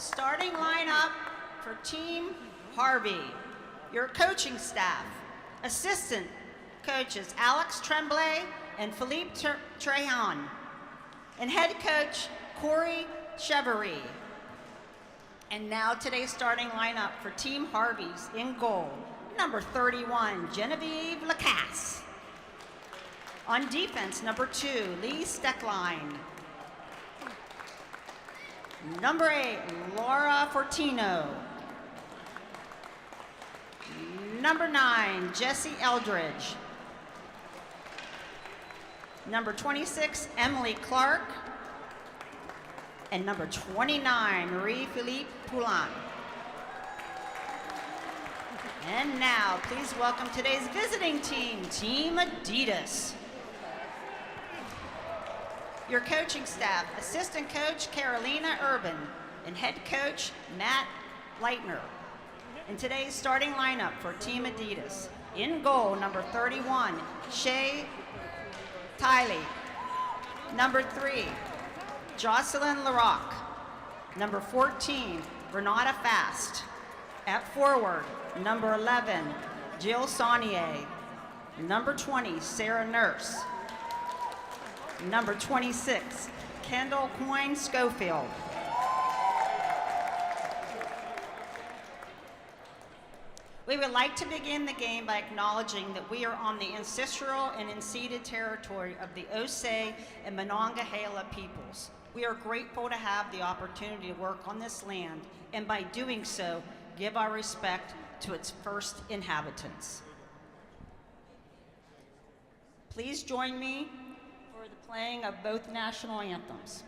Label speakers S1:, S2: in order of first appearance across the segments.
S1: Starting lineup for Team Harvey. Your coaching staff. Assistant coaches Alex Tremblay and Philippe Trehan. And head coach Corey Chevery. And now today's starting lineup for Team Harvey's in goal. Number 31, Genevieve Lacasse. On defense, number 2, Lee Steckline. Number 8, Laura Fortino. Number 9, Jessie Eldridge. Number 26, Emily Clark. And number 29, Marie-Philippe Poulin. And now, please welcome today's visiting team, Team Adidas. Your coaching staff, assistant coach Carolina Urban and head coach Matt Leitner. In today's starting lineup for Team Adidas, in goal, number 31, Shay Tiley. Number 3, Jocelyn Larocque. Number 14, Renata Fast. At forward, number 11, Jill Saunier. Number 20, Sarah Nurse. Number 26, Kendall Coyne Schofield. We would like to begin the game by acknowledging that we are on the ancestral and unceded territory of the Osage and Monongahela peoples. We are grateful to have the opportunity to work on this land, and by doing so, give our respect to its first inhabitants. Please join me for the playing of both national anthems.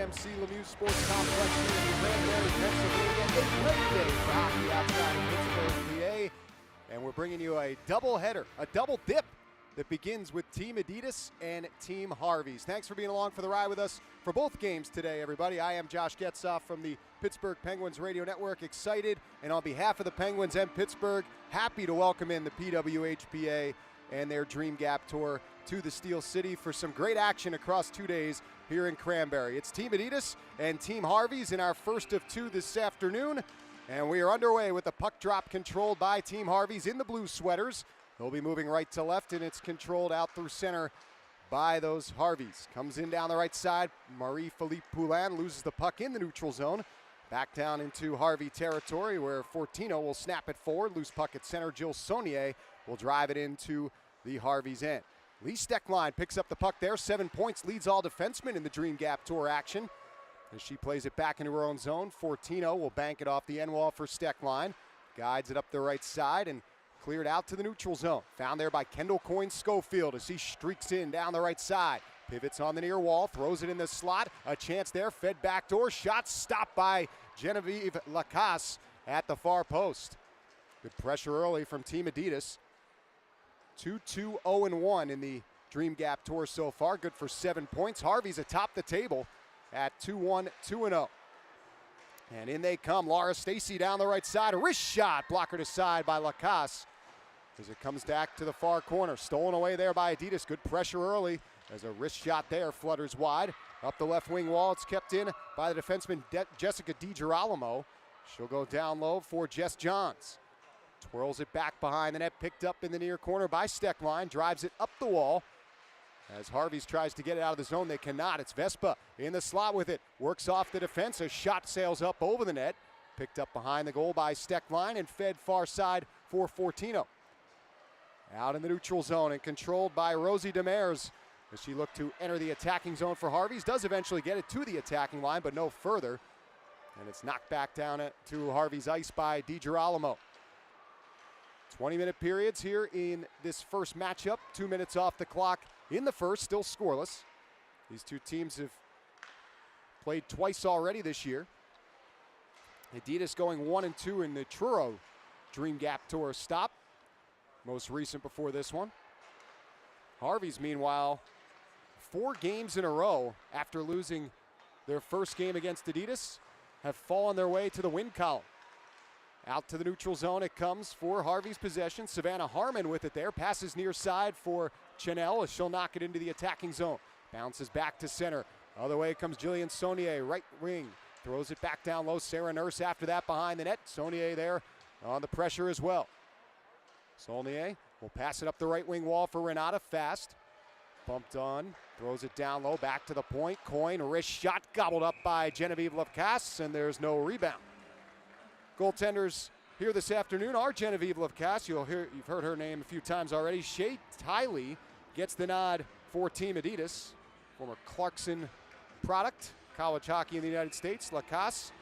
S2: UPMC Lemieux Sports Complex here in Granbury, Pennsylvania. A great day for hockey outside of Pittsburgh, PA. And we're bringing you a double header, a double dip that begins with Team Adidas and Team Harvey's. Thanks for being along for the ride with us for both games today, everybody. I am Josh Getzoff from the Pittsburgh Penguins Radio Network. Excited, and on behalf of the Penguins and Pittsburgh, happy to welcome in the PWHPA and their Dream Gap Tour to the Steel City for some great action across 2 days here in Cranberry. It's Team Adidas and Team Harvey's in our first of two this afternoon, and we are underway with the puck drop controlled by Team Harvey's in the blue sweaters. They'll be moving right to left, and it's controlled out through center by those Harveys. Comes in down the right side. Marie-Philippe Poulin loses the puck in the neutral zone. Back down into Harvey territory where Fortino will snap it forward. Loose puck at center. Jill Saunier will drive it into the Harvey's end. Lee Steckline picks up the puck there. 7 points, leads all defensemen in the Dream Gap Tour action. As she plays it back into her own zone, Fortino will bank it off the end wall for Steckline. Guides it up the right side and cleared out to the neutral zone. Found there by Kendall Coyne-Schofield as he streaks in down the right side. Pivots on the near wall, throws it in the slot. A chance there, fed backdoor. Shot stopped by Genevieve Lacasse at the far post. Good pressure early from Team Adidas. 2-2-0-1 in the Dream Gap Tour so far. Good for 7 points. Harvey's atop the table at 2-1-2-0. And in they come. Laura Stacy down the right side. A wrist shot. Blockered aside by Lacasse as it comes back to the far corner. Stolen away there by Adidas. Good pressure early as a wrist shot there flutters wide. Up the left wing wall. It's kept in by the defenseman Jessica DiGirolamo. She'll go down low for Jess Johns. Twirls it back behind the net. Picked up in the near corner by Steckline. Drives it up the wall. As Harvey's tries to get it out of the zone, they cannot. It's Vespa in the slot with it. Works off the defense. A shot sails up over the net. Picked up behind the goal by Steckline and fed far side for Fortino. Out in the neutral zone and controlled by Rosie Demers as she looked to enter the attacking zone for Harvey's. Does eventually get it to the attacking line, but no further. And it's knocked back down to Harvey's ice by DiGirolamo. 20-minute periods here in this first matchup. 2 minutes off the clock in the first, still scoreless. These two teams have played twice already this year. Adidas going 1-2 in the Truro Dream Gap Tour stop. Most recent before this one. Harvey's, meanwhile, 4 games in a row after losing their first game against Adidas, have fallen their way to the win column. Out to the neutral zone it comes for Harvey's possession. Savannah Harmon with it there. Passes near side for Chanel as she'll knock it into the attacking zone. Bounces back to center. Other way comes Jillian Saunier, right wing. Throws it back down low. Sarah Nurse after that behind the net. Saunier there on the pressure as well. Saunier will pass it up the right wing wall for Renata Fast. Bumped on. Throws it down low. Back to the point. Coyne, wrist shot gobbled up by Genevieve Lacasse, and there's no rebound. Goaltenders here this afternoon are Genevieve Lacasse. You've heard her name a few times already. Shay Tiley gets the nod for Team Adidas. Former Clarkson product, college hockey in the United States. Lacasse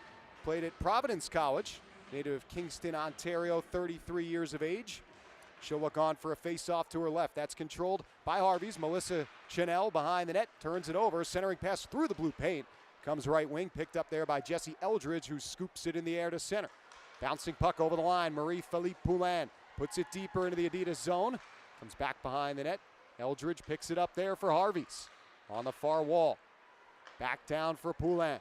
S2: played at Providence College, native of Kingston, Ontario, 33 years of age. She'll look on for a face-off to her left. That's controlled by Harvey's. Melissa Chanel behind the net, turns it over. Centering pass through the blue paint. Comes right wing, picked up there by Jessie Eldridge, who scoops it in the air to center. Bouncing puck over the line. Marie-Philippe Poulin puts it deeper into the Adidas zone. Comes back behind the net. Eldridge picks it up there for Harvey's. On the far wall. Back down for Poulin.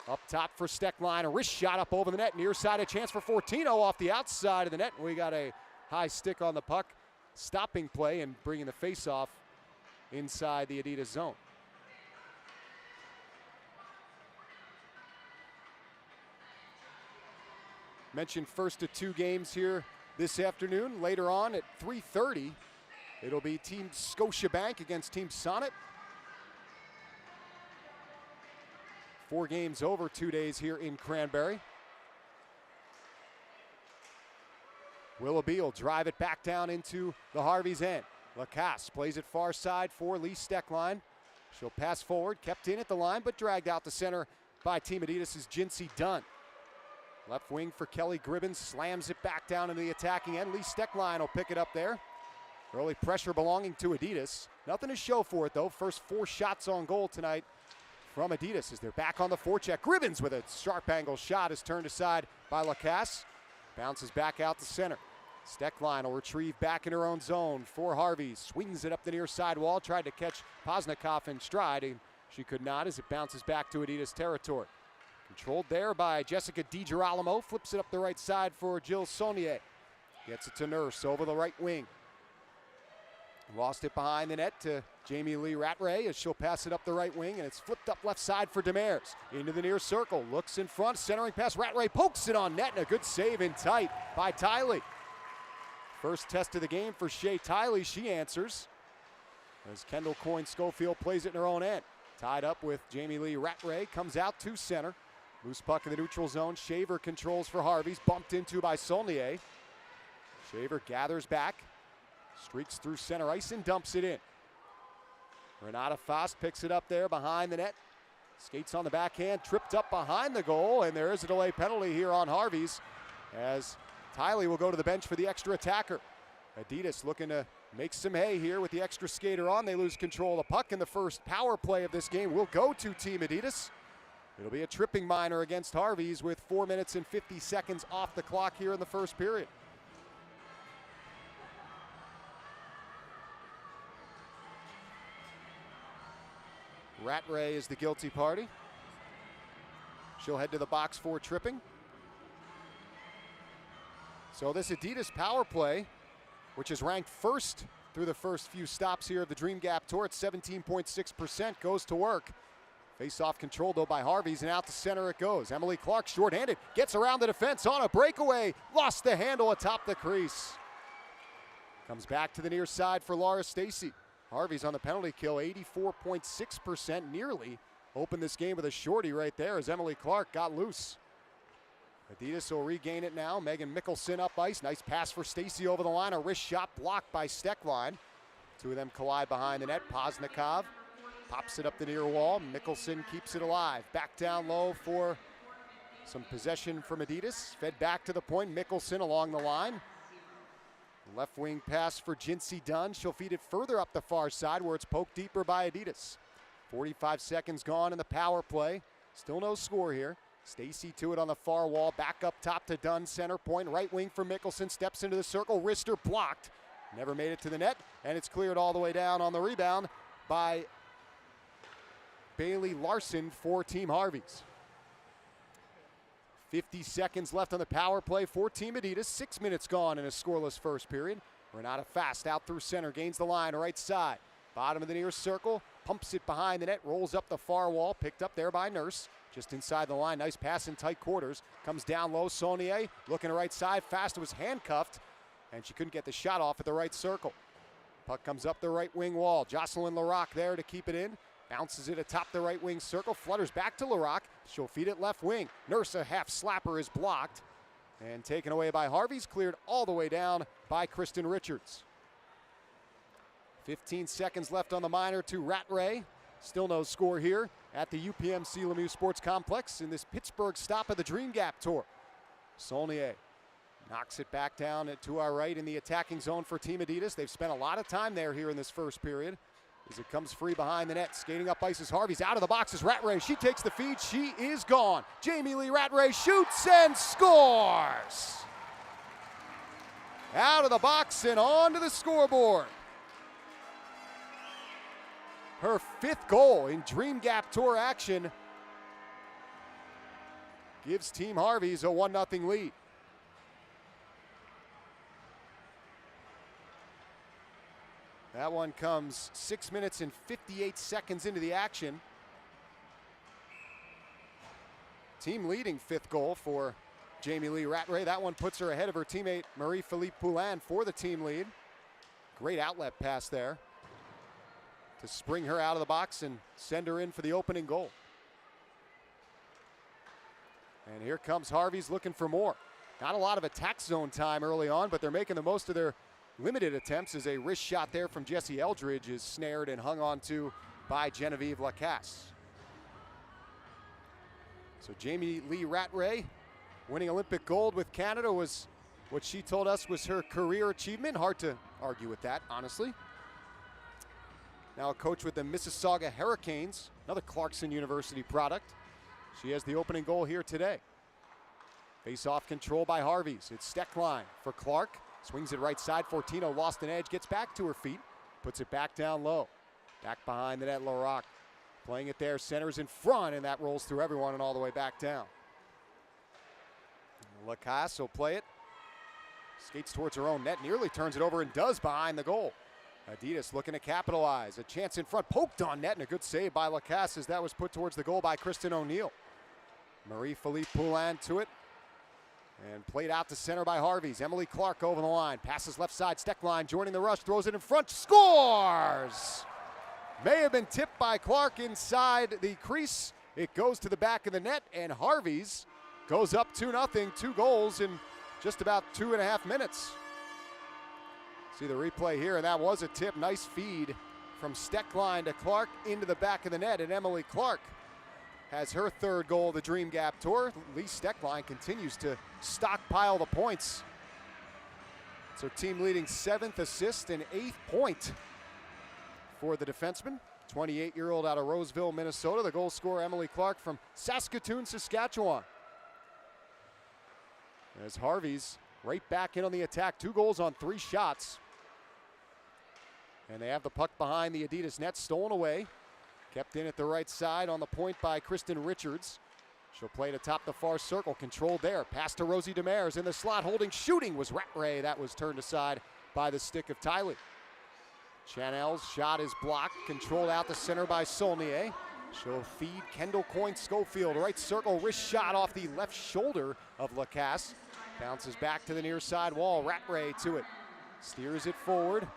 S2: Up top for Steckline. A wrist shot up over the net. Near side, a chance for Fortino off the outside of the net. We got a high stick on the puck. Stopping play and bringing the face-off inside the Adidas zone. Mentioned first of 2 games here this afternoon. Later on at 3:30, it'll be Team Scotiabank against Team Sonnet. 4 games over 2 days here in Cranberry. Willoughby will drive it back down into the Harvey's end. Lacasse plays it far side for Lee Steckline. She'll pass forward, kept in at the line, but dragged out the center by Team Adidas' Jinsey Dunn. Left wing for Kelly Gribbins, slams it back down into the attacking end. Lee Steckline will pick it up there. Early pressure belonging to Adidas. Nothing to show for it though. First 4 shots on goal tonight from Adidas as they're back on the forecheck. Gribbins with a sharp angle shot is turned aside by Lacasse. Bounces back out to center. Steckline will retrieve back in her own zone for Harvey. Swings it up the near side wall. Tried to catch Poznikov in stride, and she could not as it bounces back to Adidas territory. Controlled there by Jessica DiGirolamo. Flips it up the right side for Jill Saunier. Gets it to Nurse over the right wing. Lost it behind the net to Jamie Lee Rattray as she'll pass it up the right wing, and it's flipped up left side for Demers. Into the near circle, looks in front, centering pass. Rattray pokes it on net, and a good save in tight by Tiley. First test of the game for Shea Tiley. She answers as Kendall Coyne-Schofield plays it in her own end. Tied up with Jamie Lee Rattray, comes out to center. Loose puck in the neutral zone. Shaver controls for Harvey's, bumped into by Saunier. Shaver gathers back, streaks through center ice and dumps it in. Renata Faust picks it up there behind the net. Skates on the backhand, tripped up behind the goal, and there is a delay penalty here on Harvey's as Tiley will go to the bench for the extra attacker. Adidas looking to make some hay here with the extra skater on. They lose control of the puck, and the first power play of this game will go to Team Adidas. It'll be a tripping minor against Harvey's with 4 minutes and 50 seconds off the clock here in the first period. Rattray is the guilty party. She'll head to the box for tripping. So this Adidas power play, which is ranked first through the first few stops here of the Dream Gap Tour at 17.6%, goes to work. Face-off controlled though by Harvey's, and out to center it goes. Emily Clark short-handed, gets around the defense on a breakaway, lost the handle atop the crease. Comes back to the near side for Laura Stacey. Harvey's on the penalty kill, 84.6%, nearly opened this game with a shorty right there as Emily Clark got loose. Adidas will regain it now. Megan Mickelson up ice. Nice pass for Stacey over the line. A wrist shot blocked by Steckline. Two of them collide behind the net. Poznikov pops it up the near wall. Mickelson keeps it alive. Back down low for some possession from Adidas. Fed back to the point. Mickelson along the line. Left wing pass for Jinsey Dunn. She'll feed it further up the far side where it's poked deeper by Adidas. 45 seconds gone in the power play. Still no score here. Stacey to it on the far wall. Back up top to Dunn, center point. Right wing for Mickelson. Steps into the circle. Wrister blocked. Never made it to the net. And it's cleared all the way down on the rebound by Bailey Larson for Team Harvey's. 50 seconds left on the power play for Team Adidas. 6 minutes gone in a scoreless first period. Renata Fast out through center, gains the line, right side. Bottom of the near circle, pumps it behind the net, rolls up the far wall, picked up there by Nurse. Just inside the line, nice pass in tight quarters. Comes down low, Saunier looking to right side. Fast was handcuffed, and she couldn't get the shot off at the right circle. Puck comes up the right wing wall. Jocelyn Larocque there to keep it in. Bounces it atop the right wing circle, flutters back to Larocque. She'll feed it left wing. Nurse, a half slapper, is blocked and taken away by Harvey's, cleared all the way down by Kristen Richards. 15 seconds left on the minor to Rattray. Still no score here at the UPMC Lemieux Sports Complex in this Pittsburgh stop of the Dream Gap Tour. Saunier knocks it back down to our right in the attacking zone for Team Adidas. They've spent a lot of time there here in this first period. As it comes free behind the net, skating up ice is Harvey's out of the box is Rattray. She takes the feed, she is gone. Jamie Lee Rattray shoots and scores. Out of the box and onto the scoreboard. Her 5th goal in Dream Gap Tour action gives Team Harvey's a 1-0 lead. That one comes 6 minutes and 58 seconds into the action. Team leading 5th goal for Jamie Lee Rattray. That one puts her ahead of her teammate Marie-Philippe Poulin for the team lead. Great outlet pass there to spring her out of the box and send her in for the opening goal. And here comes Harvey's looking for more. Not a lot of attack zone time early on, but they're making the most of their limited attempts as a wrist shot there from Jessie Eldridge is snared and hung on to by Genevieve Lacasse. So Jamie Lee Rattray winning Olympic gold with Canada was what she told us was her career achievement. Hard to argue with that, honestly. Now a coach with the Mississauga Hurricanes, another Clarkson University product. She has the opening goal here today. Face-off control by Harvey's. It's Steckline for Clark. Swings it right side. Fortino lost an edge, gets back to her feet, puts it back down low. Back behind the net, LaRock. Playing it there, centers in front, and that rolls through everyone and all the way back down. Lacasse will play it. Skates towards her own net, nearly turns it over and does behind the goal. Adidas looking to capitalize. A chance in front, poked on net, and a good save by Lacasse as that was put towards the goal by Kristen O'Neill. Marie-Philippe Poulin to it. And played out to center by Harvey's. Emily Clark over the line. Passes left side, Steckline joining the rush, throws it in front, scores! May have been tipped by Clark inside the crease. It goes to the back of the net, and Harvey's goes up 2-0, 2 goals in just about 2.5 minutes. See the replay here, and that was a tip. Nice feed from Steckline to Clark into the back of the net, and Emily Clark has her 3rd goal of the Dream Gap Tour. Lee Steckline continues to stockpile the points. It's her team leading 7th assist and 8th point for the defenseman. 28-year-old out of Roseville, Minnesota. The goal scorer, Emily Clark from Saskatoon, Saskatchewan. As Harvey's right back in on the attack. 2 goals on 3 shots. And they have the puck behind the Adidas net, stolen away. Kept in at the right side on the point by Kristen Richards. She'll play it atop the far circle, controlled there. Pass to Rosie Demers in the slot, holding, shooting was Rattray. That was turned aside by the stick of Tylee. Chanel's shot is blocked, controlled out the center by Saulnier. She'll feed Kendall Coyne-Schofield, right circle, wrist shot off the left shoulder of Lacasse. Bounces back to the near side wall, Rattray to it. Steers it forward.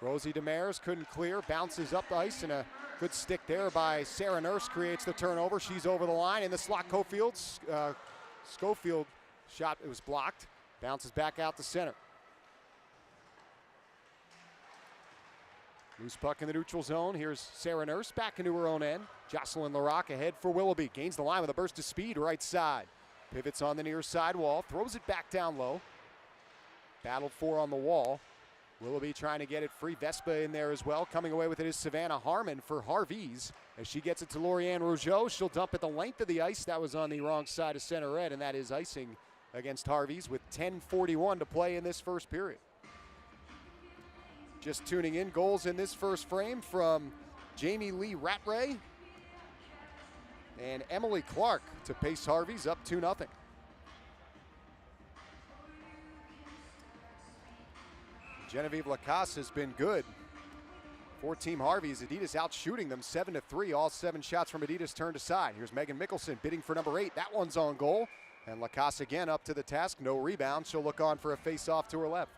S2: Rosie Demers couldn't clear, bounces up the ice, and a good stick there by Sarah Nurse creates the turnover. She's over the line in the slot. Schofield shot, it was blocked. Bounces back out to center. Loose puck in the neutral zone. Here's Sarah Nurse back into her own end. Jocelyn LaRock ahead for Willoughby. Gains the line with a burst of speed right side. Pivots on the near side wall. Throws it back down low. Battled for on the wall. Willoughby trying to get it free. Vespa in there as well. Coming away with it is Savannah Harmon for Harvey's. As she gets it to Lorianne Rougeau, she'll dump it the length of the ice. That was on the wrong side of center red, and that is icing against Harvey's with 10:41 to play in this first period. Just tuning in, goals in this first frame from Jamie Lee Rattray and Emily Clark to pace Harvey's up 2-0. Genevieve Lacasse has been good for Team Harvey's. Adidas out shooting them 7-3. All 7 shots from Adidas turned aside. Here's Megan Mickelson bidding for number 8. That one's on goal. And Lacasse again up to the task. No rebound. She'll look on for a face-off to her left.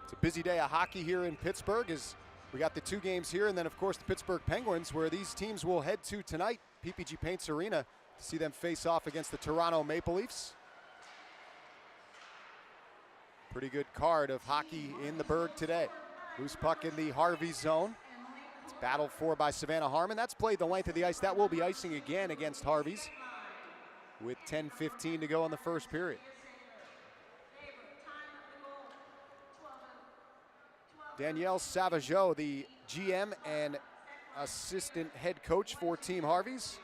S2: It's a busy day of hockey here in Pittsburgh as we got the 2 games here, and then of course the Pittsburgh Penguins, where these teams will head to tonight, PPG Paints Arena, to see them face off against the Toronto Maple Leafs. Pretty good card of hockey in the Berg today. Loose puck in the Harvey zone. It's battled for by Savannah Harmon. That's played the length of the ice. That will be icing again against Harvey's with 10:15 to go in the first period. Danielle Savageau, the GM and assistant head coach for Team Harvey's,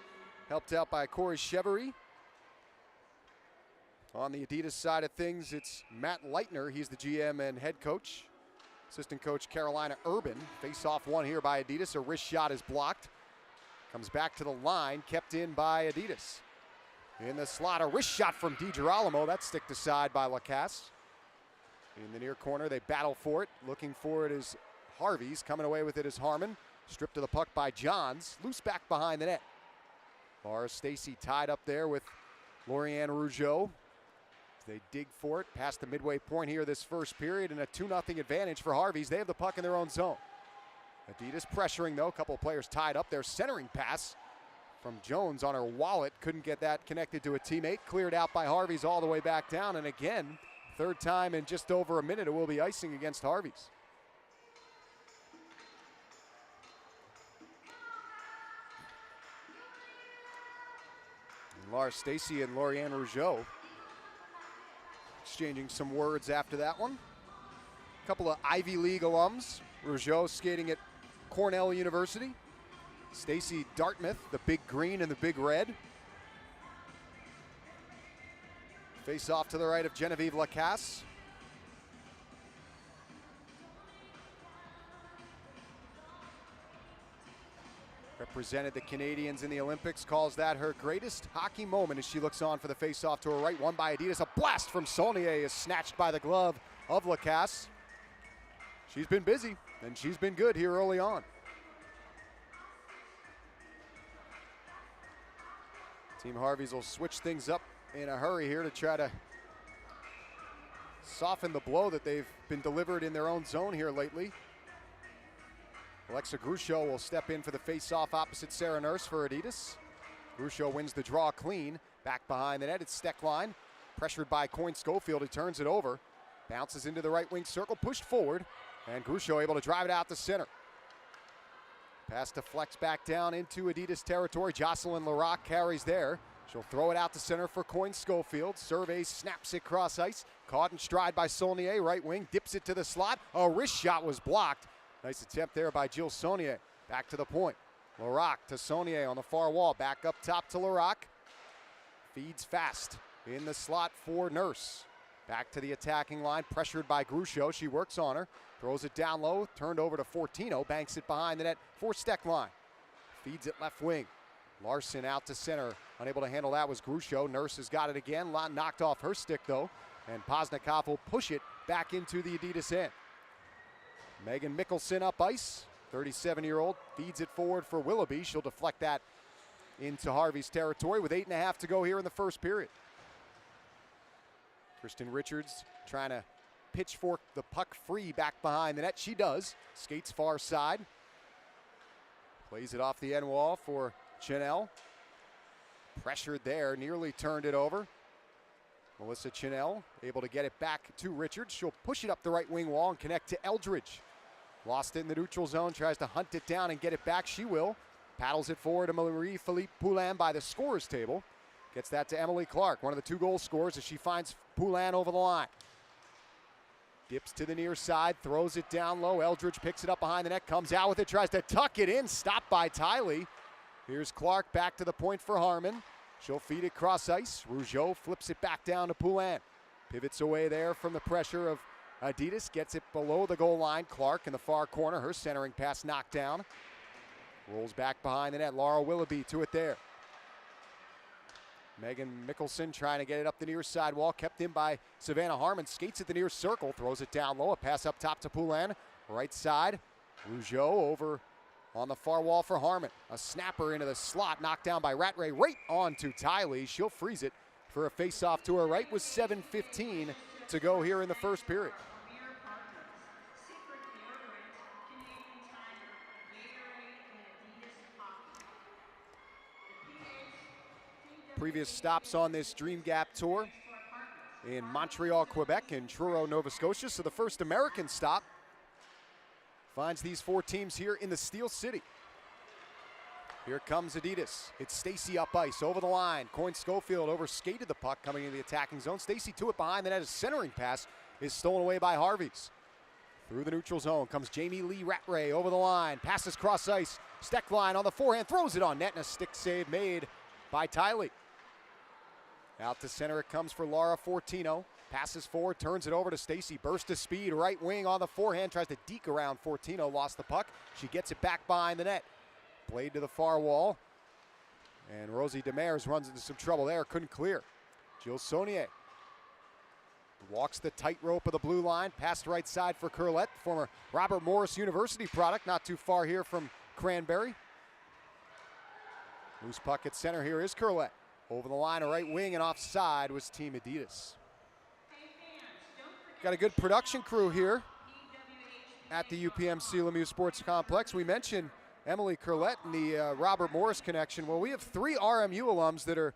S2: helped out by Corey Chevery. On the Adidas side of things, it's Matt Leitner. He's the GM and head coach. Assistant coach Carolina Urban. Face-off one here by Adidas. A wrist shot is blocked. Comes back to the line, kept in by Adidas. In the slot, a wrist shot from DiGirolamo. That's sticked aside by Lacasse. In the near corner, they battle for it. Looking for it is Harvey's. Coming away with it is Harmon. Stripped of the puck by Johns. Loose back behind the net. Laura Stacy tied up there with Lorianne Rougeau. They dig for it past the midway point here this first period, and a 2-0 advantage for Harvey's. They have the puck in their own zone. Adidas pressuring though, a couple of players tied up. Their centering pass from Jones on her wallet. Couldn't get that connected to a teammate. Cleared out by Harvey's all the way back down, and again, third time in just over a minute, it will be icing against Harvey's. And Laura Stacy and Lorianne Rougeau exchanging some words after that one. A couple of Ivy League alums. Rougeau skating at Cornell University. Stacy Dartmouth, the big green and the big red. Face off to the right of Genevieve Lacasse. Represented the Canadians in the Olympics, calls that her greatest hockey moment as she looks on for the face-off to her right, won by Adidas. A blast from Saulnier is snatched by the glove of Lacasse. She's been busy, and she's been good here early on. Team Harvey's will switch things up in a hurry here to try to soften the blow that they've been delivered in their own zone here lately. Alexa Gruchot will step in for the face-off opposite Sarah Nurse for Adidas. Gruchot wins the draw clean. Back behind the net, it's Steckline. Pressured by Coyne Schofield, he turns it over. Bounces into the right wing circle, pushed forward, and Gruchot able to drive it out to center. Pass deflects back down into Adidas territory. Jocelyn Larocque carries there. She'll throw it out to center for Coyne Schofield. Surveys, snaps it cross ice. Caught in stride by Saulnier, right wing, dips it to the slot. A wrist shot was blocked. Nice attempt there by Jill Saulnier. Back to the point. Larocque to Saulnier on the far wall. Back up top to Larocque. Feeds fast in the slot for Nurse. Back to the attacking line, pressured by Gruchot. She works on her. Throws it down low, turned over to Fortino. Banks it behind the net for Steckline. Feeds it left wing. Larson out to center. Unable to handle that was Gruchot. Nurse has got it again. Knocked off her stick though. And Poznikov will push it back into the Adidas end. Megan Mickelson up ice, 37-year-old, feeds it forward for Willoughby. She'll deflect that into Harvey's territory with 8.5 to go here in the first period. Kristen Richards trying to pitchfork the puck free back behind the net. She does. Skates far side. Plays it off the end wall for Chenell. Pressured there, nearly turned it over. Melissa Chenell able to get it back to Richards. She'll push it up the right wing wall and connect to Eldridge. Lost it in the neutral zone, tries to hunt it down and get it back. She will. Paddles it forward to Marie-Philippe Poulin by the scorer's table. Gets that to Emily Clark, one of the 2 goal scorers, as she finds Poulin over the line. Dips to the near side, throws it down low. Eldridge picks it up behind the net, comes out with it, tries to tuck it in, stopped by Tiley. Here's Clark back to the point for Harmon. She'll feed it cross ice. Rougeau flips it back down to Poulin. Pivots away there from the pressure of Adidas. Gets it below the goal line. Clark in the far corner. Her centering pass knocked down. Rolls back behind the net. Laura Willoughby to it there. Megan Mickelson trying to get it up the near side wall. Kept in by Savannah Harmon. Skates at the near circle. Throws it down low. A pass up top to Poulin. Right side. Rougeau over on the far wall for Harmon. A snapper into the slot, knocked down by Rattray right on to Tiley. She'll freeze it for a face-off to her right with 7:15 to go here in the first period. Previous stops on this Dream Gap tour in Montreal, Quebec, and Truro, Nova Scotia. So the first American stop finds these 4 teams here in the Steel City. Here comes Adidas. It's Stacy up ice, over the line. Coyne Schofield overskated the puck coming into the attacking zone. Stacy to it behind the net. A centering pass is stolen away by Harvey's. Through the neutral zone comes Jamie Lee Rattray over the line. Passes cross ice. Steckline on the forehand. Throws it on net and a stick save made by Tiley. Out to center it comes for Laura Fortino. Passes forward, turns it over to Stacy. Burst of speed, right wing on the forehand. Tries to deke around Fortino, lost the puck. She gets it back behind the net. Played to the far wall. And Rosie Demers runs into some trouble there, couldn't clear. Jill Saulnier walks the tightrope of the blue line. Past right side for Curlette, former Robert Morris University product, not too far here from Cranberry. Loose puck at center here is Curlette. Over the line, a right wing, and offside was Team Adidas. Got a good production crew here at the UPMC Lemieux Sports Complex. We mentioned Emily Curlette and the Robert Morris connection. Well, we have 3 RMU alums that are,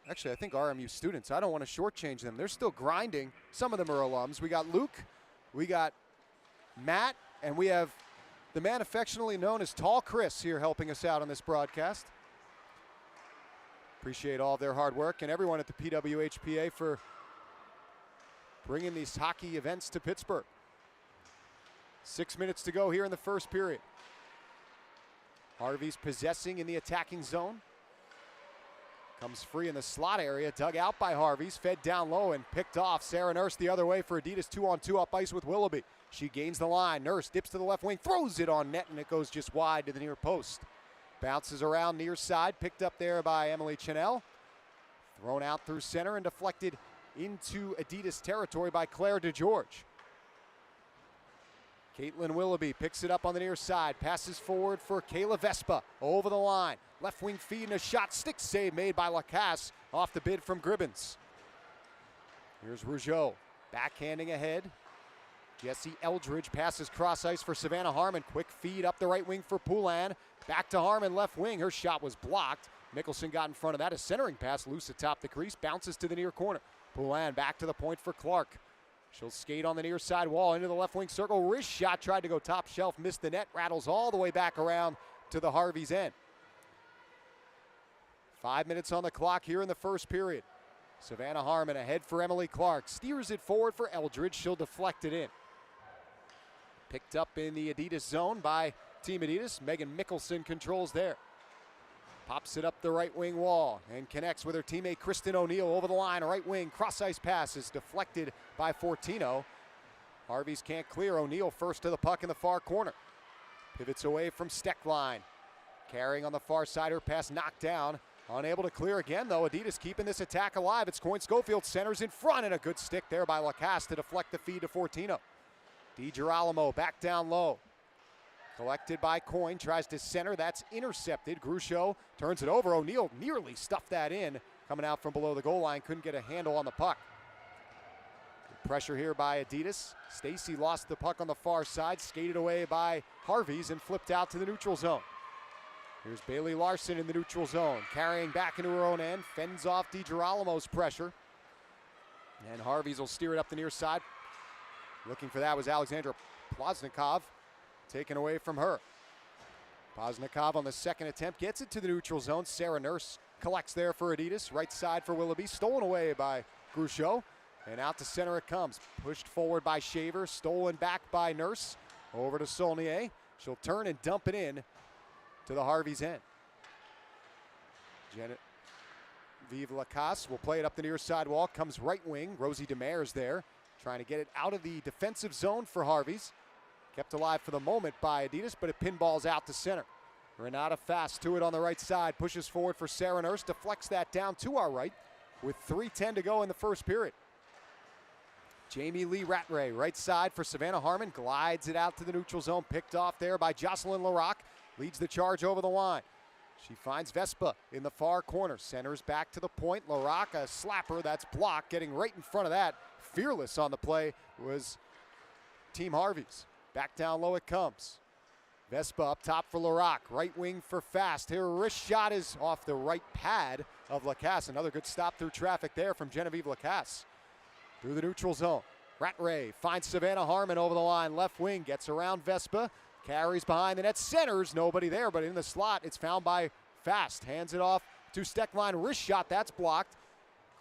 S2: actually I think RMU students. I don't want to shortchange them. They're still grinding. Some of them are alums. We got Luke, we got Matt, and we have the man affectionately known as Tall Chris here helping us out on this broadcast. Appreciate all of their hard work and everyone at the PWHPA for bringing these hockey events to Pittsburgh. 6 minutes to go here in the first period. Harvey's possessing in the attacking zone. Comes free in the slot area, dug out by Harvey's, fed down low and picked off. Sarah Nurse the other way for Adidas, 2-on-2 up ice with Willoughby. She gains the line. Nurse dips to the left wing, throws it on net, and it goes just wide to the near post. Bounces around near side, picked up there by Emily Chanel. Thrown out through center and deflected into Adidas territory by Claire DeGeorge. Caitlin Willoughby picks it up on the near side, passes forward for Kayla Vespa, over the line. Left wing feed and a shot, stick save made by Lacasse off the bid from Gribbins. Here's Rougeau, backhanding ahead. Jesse Eldridge passes cross ice for Savannah Harmon. Quick feed up the right wing for Poulin. Back to Harmon, left wing. Her shot was blocked. Mickelson got in front of that. A centering pass loose atop the crease, bounces to the near corner. Poulin back to the point for Clark. She'll skate on the near side wall into the left wing circle. Wrist shot, tried to go top shelf, missed the net, rattles all the way back around to the Harvey's end. 5 minutes on the clock here in the first period. Savannah Harmon ahead for Emily Clark. Steers it forward for Eldridge. She'll deflect it in. Picked up in the Adidas zone by Team Adidas. Megan Mickelson controls there. Pops it up the right wing wall and connects with her teammate Kristen O'Neill over the line. Right wing cross ice pass is deflected by Fortino. Harvey's can't clear. O'Neill first to the puck in the far corner. Pivots away from Steckline. Carrying on the far side, her pass knocked down. Unable to clear again, though. Adidas keeping this attack alive. It's Coyne Schofield centers in front, and a good stick there by Lacasse to deflect the feed to Fortino. DiGirolamo back down low. Collected by Coyne, tries to center. That's intercepted. Gruchot turns it over. O'Neill nearly stuffed that in. Coming out from below the goal line, couldn't get a handle on the puck. Good pressure here by Adidas. Stacy lost the puck on the far side, skated away by Harvey's and flipped out to the neutral zone. Here's Bailey Larson in the neutral zone, carrying back into her own end, fends off DiGirolamo's pressure. And Harvey's will steer it up the near side. Looking for that was Alexandra Ploznikov, taken away from her. Ploznikov on the second attempt gets it to the neutral zone. Sarah Nurse collects there for Adidas. Right side for Willoughby, stolen away by Gruchot. And out to center it comes. Pushed forward by Shaver, stolen back by Nurse. Over to Saulnier. She'll turn and dump it in to the Harvey's end. Genevieve Lacasse will play it up the near side wall. Comes right wing. Rosie Demers there, trying to get it out of the defensive zone for Harvey's. Kept alive for the moment by Adidas, but it pinballs out to center. Renata fast to it on the right side. Pushes forward for Sarah Nurse. Deflects that down to our right with 3:10 to go in the first period. Jamie Lee Rattray, right side for Savannah Harmon. Glides it out to the neutral zone. Picked off there by Jocelyn Larocque. Leads the charge over the line. She finds Vespa in the far corner. Centers back to the point. Larocque, a slapper that's blocked. Getting right in front of that. Fearless on the play was Team Harvey's. Back down low it comes. Vespa up top for Larocque. Right wing for Fast. Her wrist shot is off the right pad of Lacasse. Another good stop through traffic there from Genevieve Lacasse. Through the neutral zone. Rattray finds Savannah Harmon over the line. Left wing gets around Vespa. Carries behind the net, centers, nobody there, but in the slot, it's found by Fast. Hands it off to Steckline, wrist shot, that's blocked.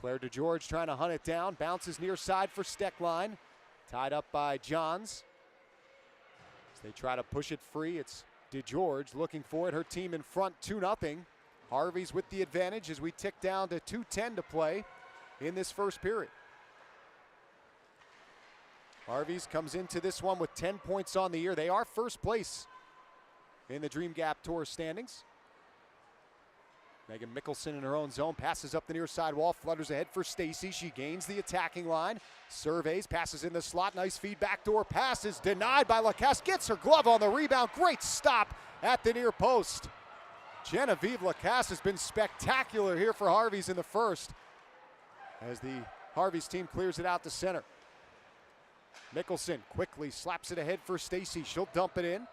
S2: Claire DeGeorge trying to hunt it down, bounces near side for Steckline. Tied up by Johns. As they try to push it free, it's DeGeorge looking for it, her team in front 2-0. Harvey's with the advantage as we tick down to 2:10 to play in this first period. Harvey's comes into this one with 10 points on the year. They are first place in the Dream Gap Tour standings. Megan Mickelson in her own zone, passes up the near side wall, flutters ahead for Stacy. She gains the attacking line, surveys, passes in the slot, nice feed, backdoor pass is denied by Lacasse, gets her glove on the rebound, great stop at the near post. Genevieve Lacasse has been spectacular here for Harvey's in the first as the Harvey's team clears it out to center. Mickelson quickly slaps it ahead for Stacy. She'll dump it in.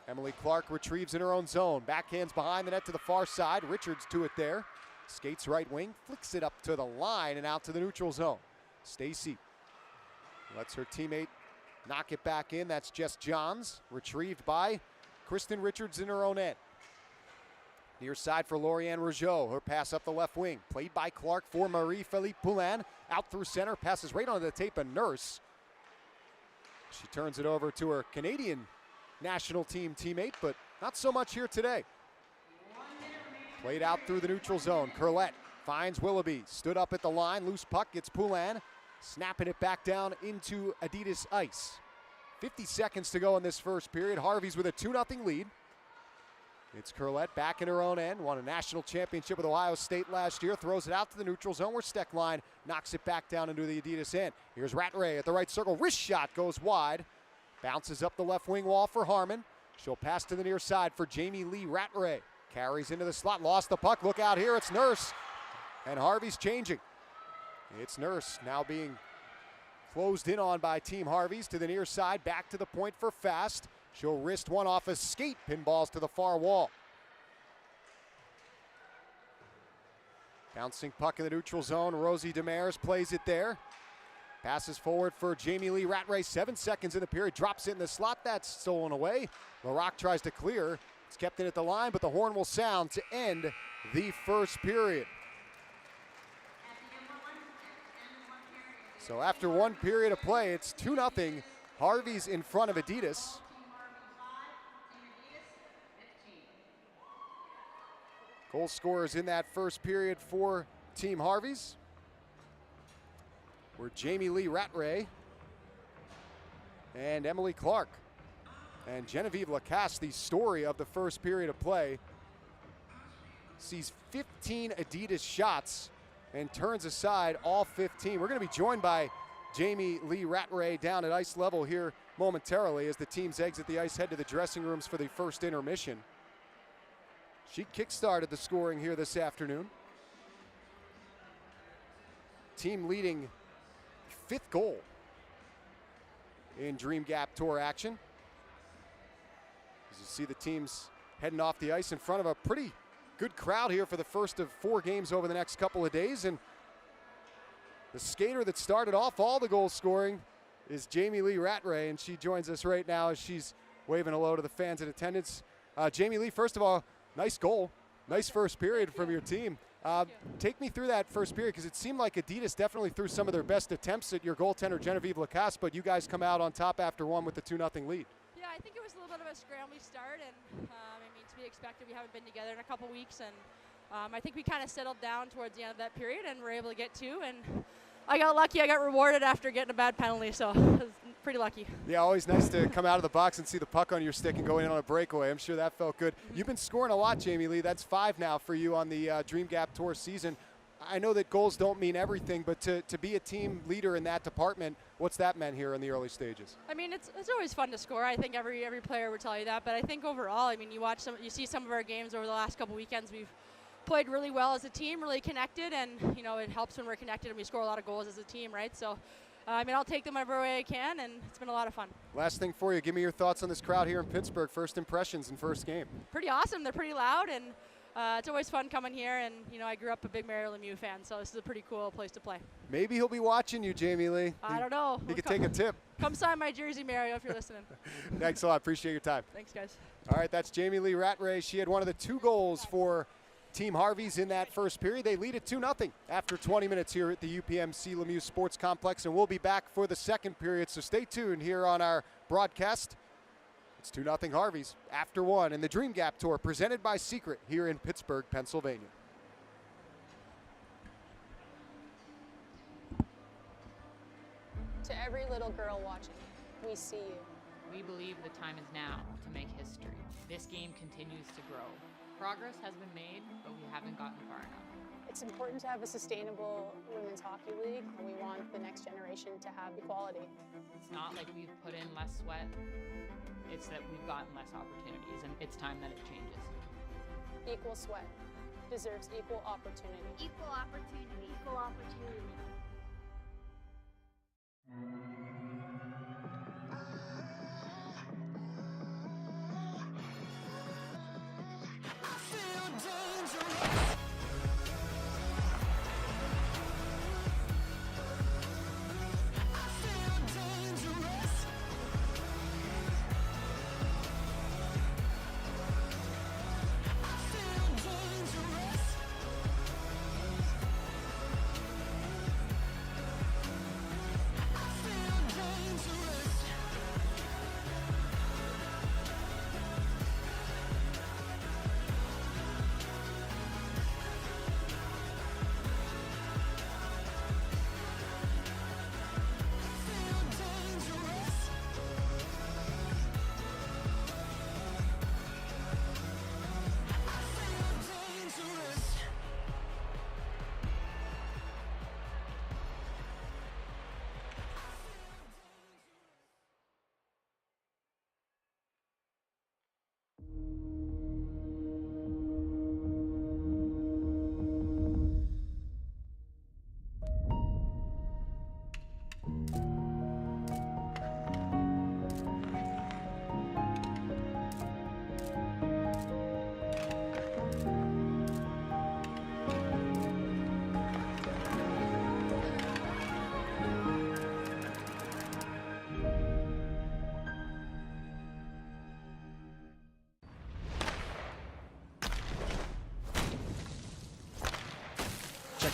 S2: Emily Clark retrieves in her own zone. Backhands behind the net to the far side. Richards to it there. Skates right wing, flicks it up to the line and out to the neutral zone. Stacy lets her teammate knock it back in. That's Jess Johns. Retrieved by Kristen Richards in her own end. Near side for Lauriane Rougeau. Her pass up the left wing. Played by Clark for Marie-Philippe Poulin. Out through center. Passes right onto the tape of Nurse. She turns it over to her Canadian national team teammate, but not so much here today. Played out through the neutral zone. Curlette finds Willoughby. Stood up at the line. Loose puck gets Poulin. Snapping it back down into Adidas ice. 50 seconds to go in this first period. Harvey's with a 2-0 lead. It's Curlette back in her own end. Won a national championship with Ohio State last year. Throws it out to the neutral zone where Steckline knocks it back down into the Adidas end. Here's Rattray at the right circle. Wrist shot goes wide. Bounces up the left wing wall for Harmon. She'll pass to the near side for Jamie Lee Rattray. Carries into the slot. Lost the puck. Look out here. It's Nurse. And Harvey's changing. It's Nurse now being closed in on by Team Harvey's to the near side. Back to the point for Fast. She'll wrist one off a skate. Pinballs to the far wall. Bouncing puck in the neutral zone. Rosie Demers plays it there. Passes forward for Jamie Lee Rattray. 7 seconds in the period. Drops it in the slot. That's stolen away. LaRock tries to clear. It's kept in at the line, but the horn will sound to end the first period. So after one period of play, it's 2-0. Harvey's in front of Adidas. Goal scorers in that first period for Team Harvey's were Jamie Lee Rattray and Emily Clark. And Genevieve Lacasse, the story of the first period of play, sees 15 Adidas shots and turns aside all 15. We're going to be joined by Jamie Lee Rattray down at ice level here momentarily as the teams exit the ice, head to the dressing rooms for the first intermission. She kick-started the scoring here this afternoon. Team leading 5th goal in Dream Gap Tour action. As you see the teams heading off the ice in front of a pretty good crowd here for the first of 4 games over the next couple of days. And the skater that started off all the goal scoring is Jamie Lee Rattray, and she joins us right now as she's waving hello to the fans in attendance. Jamie Lee, first of all, nice goal. Nice first period from your team. Take me through that first period, because it seemed like Adidas definitely threw some of their best attempts at your goaltender, Genevieve Lacasse, but you guys come out on top after one with the 2-0 lead.
S3: Yeah, I think it was a little bit of a scrambly start, and I mean, to be expected. We haven't been together in a couple weeks, and I think we kind of settled down towards the end of that period and were able to get 2, and I got lucky. I got rewarded after getting a bad penalty, so I was pretty lucky. Yeah,
S2: always nice to come out of the box and see the puck on your stick and go in on a breakaway. I'm sure that felt good. You've been scoring a lot, Jamie Lee. That's 5 now for you on the Dream Gap Tour season. I know that goals don't mean everything, but to be a team leader in that department, what's that meant here in the early stages?
S3: I mean, it's always fun to score. I think every player would tell you that, but I think overall, I mean, you see some of our games over the last couple weekends. We've played really well as a team, really connected, and you know, it helps when we're connected and we score a lot of goals as a team, right? So I mean, I'll take them every way I can, and it's been a lot of fun.
S2: Last thing for you, give me your thoughts on this crowd here in Pittsburgh. First impressions in first game.
S3: Pretty awesome. They're pretty loud, and it's always fun coming here. And you know, I grew up a big Mario Lemieux fan, so this is a pretty cool place to play.
S2: Maybe he'll be watching you, Jamie Lee.
S3: I don't know.
S2: He could take a tip.
S3: Come sign my jersey, Mario, if you're listening.
S2: Thanks a lot. Appreciate your time.
S3: Thanks, guys.
S2: All right, that's Jamie Lee Rattray. She had one of the 2 goals for Team Harvey's in that first period. They lead it 2-0 after 20 minutes here at the UPMC Lemieux Sports Complex, and we'll be back for the second period, so stay tuned here on our broadcast. It's 2-0 Harvey's after 1 in the Dream Gap Tour presented by Secret here in Pittsburgh, Pennsylvania.
S4: To every little girl watching, we see you.
S5: We believe the time is now to make history. This game continues to grow. Progress has been made, but we haven't gotten far enough.
S4: It's important to have a sustainable women's hockey league, and we want the next generation to have equality.
S5: It's not like we've put in less sweat, it's that we've gotten less opportunities, and it's time that it changes.
S4: Equal sweat deserves equal opportunity.
S6: Equal opportunity. Equal opportunity.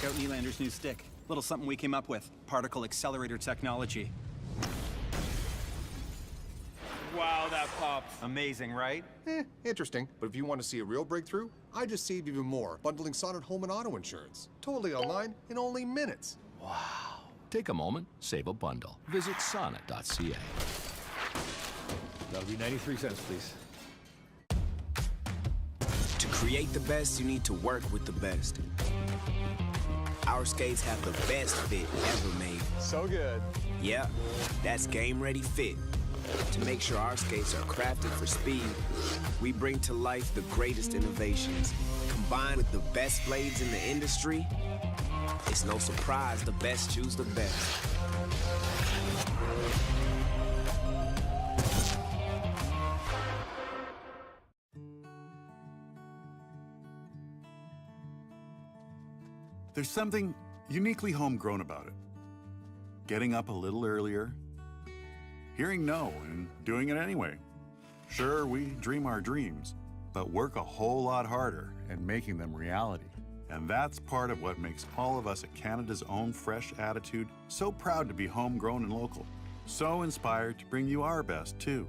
S7: Check out Nylander's new stick. Little something we came up with. Particle accelerator technology.
S8: Wow, that pops.
S7: Amazing, right?
S9: Interesting. But if you want to see a real breakthrough, I just saved even more bundling Sonnet home and auto insurance. Totally online in only minutes.
S10: Wow. Take a moment, save a bundle. Visit sonnet.ca.
S8: That'll be 93 cents, please.
S11: To create the best, you need to work with the best. Our skates have the best fit ever made.
S8: So good.
S11: Yeah, that's Game Ready Fit. To make sure our skates are crafted for speed, we bring to life the greatest innovations. Combined with the best blades in the industry, it's no surprise the best choose the best.
S12: There's something uniquely homegrown about it. Getting up a little earlier, hearing no and doing it anyway. Sure, we dream our dreams, but work a whole lot harder at making them reality. And that's part of what makes all of us at Canada's Own Fresh Attitude so proud to be homegrown and local. So inspired to bring you our best, too.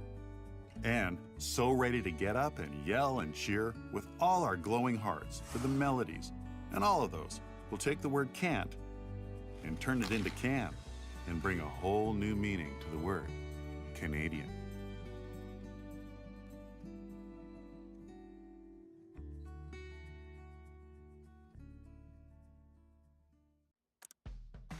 S12: And so ready to get up and yell and cheer with all our glowing hearts for the melodies. And all of those will take the word can't and turn it into can and bring a whole new meaning to the word Canadian.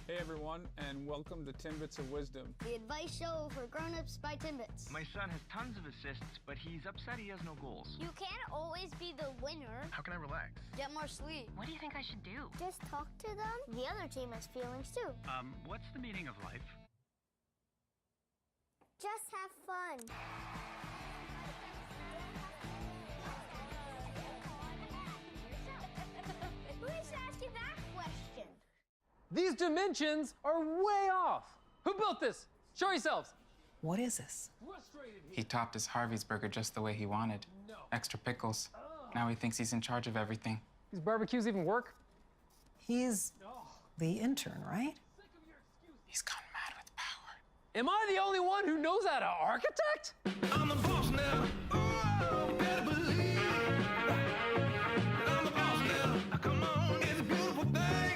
S8: Hey everyone, and welcome to Timbits of Wisdom.
S6: The advice show for grown-ups by Timbits.
S13: My son has tons of assists, but he's upset he has no goals.
S6: You can't always be the winner.
S13: How can I relax?
S6: Get more sleep.
S13: What do you think I should do?
S6: Just talk to them. The other team has feelings too.
S13: What's the meaning of life?
S6: Just have fun. Who is asking that question?
S14: These dimensions are way off. Who built this? Show yourselves.
S15: What is this?
S16: He topped his Harvey's burger just the way he wanted. Extra pickles. Now he thinks he's in charge of everything.
S14: These barbecues even work?
S15: He's the intern, right?
S16: He's gone mad with power.
S14: Am I the only one who knows how to architect?
S13: I'm the boss now. Oh, you better believe. I'm the boss now. Come on, it's a beautiful thing.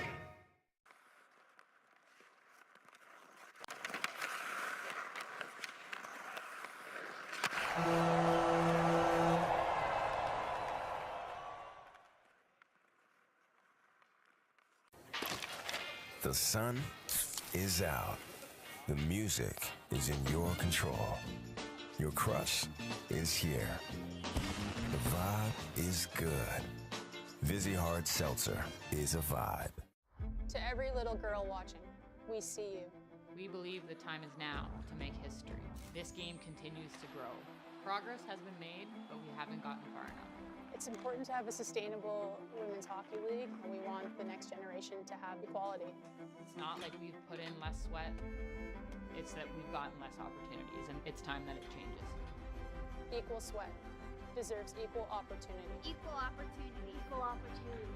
S17: The sun is out. The music is in your control. Your crush is here. The vibe is good. Vizzy Hard Seltzer is a vibe.
S4: To every little girl watching, we see you.
S5: We believe the time is now to make history. This game continues to grow. Progress has been made, but we haven't gotten far enough.
S4: It's important to have a sustainable women's hockey league, and we want the next generation to have equality.
S5: It's not like we've put in less sweat. It's that we've gotten less opportunities, and it's time that it changes.
S4: Equal sweat deserves equal opportunity.
S6: Equal opportunity. Equal opportunity.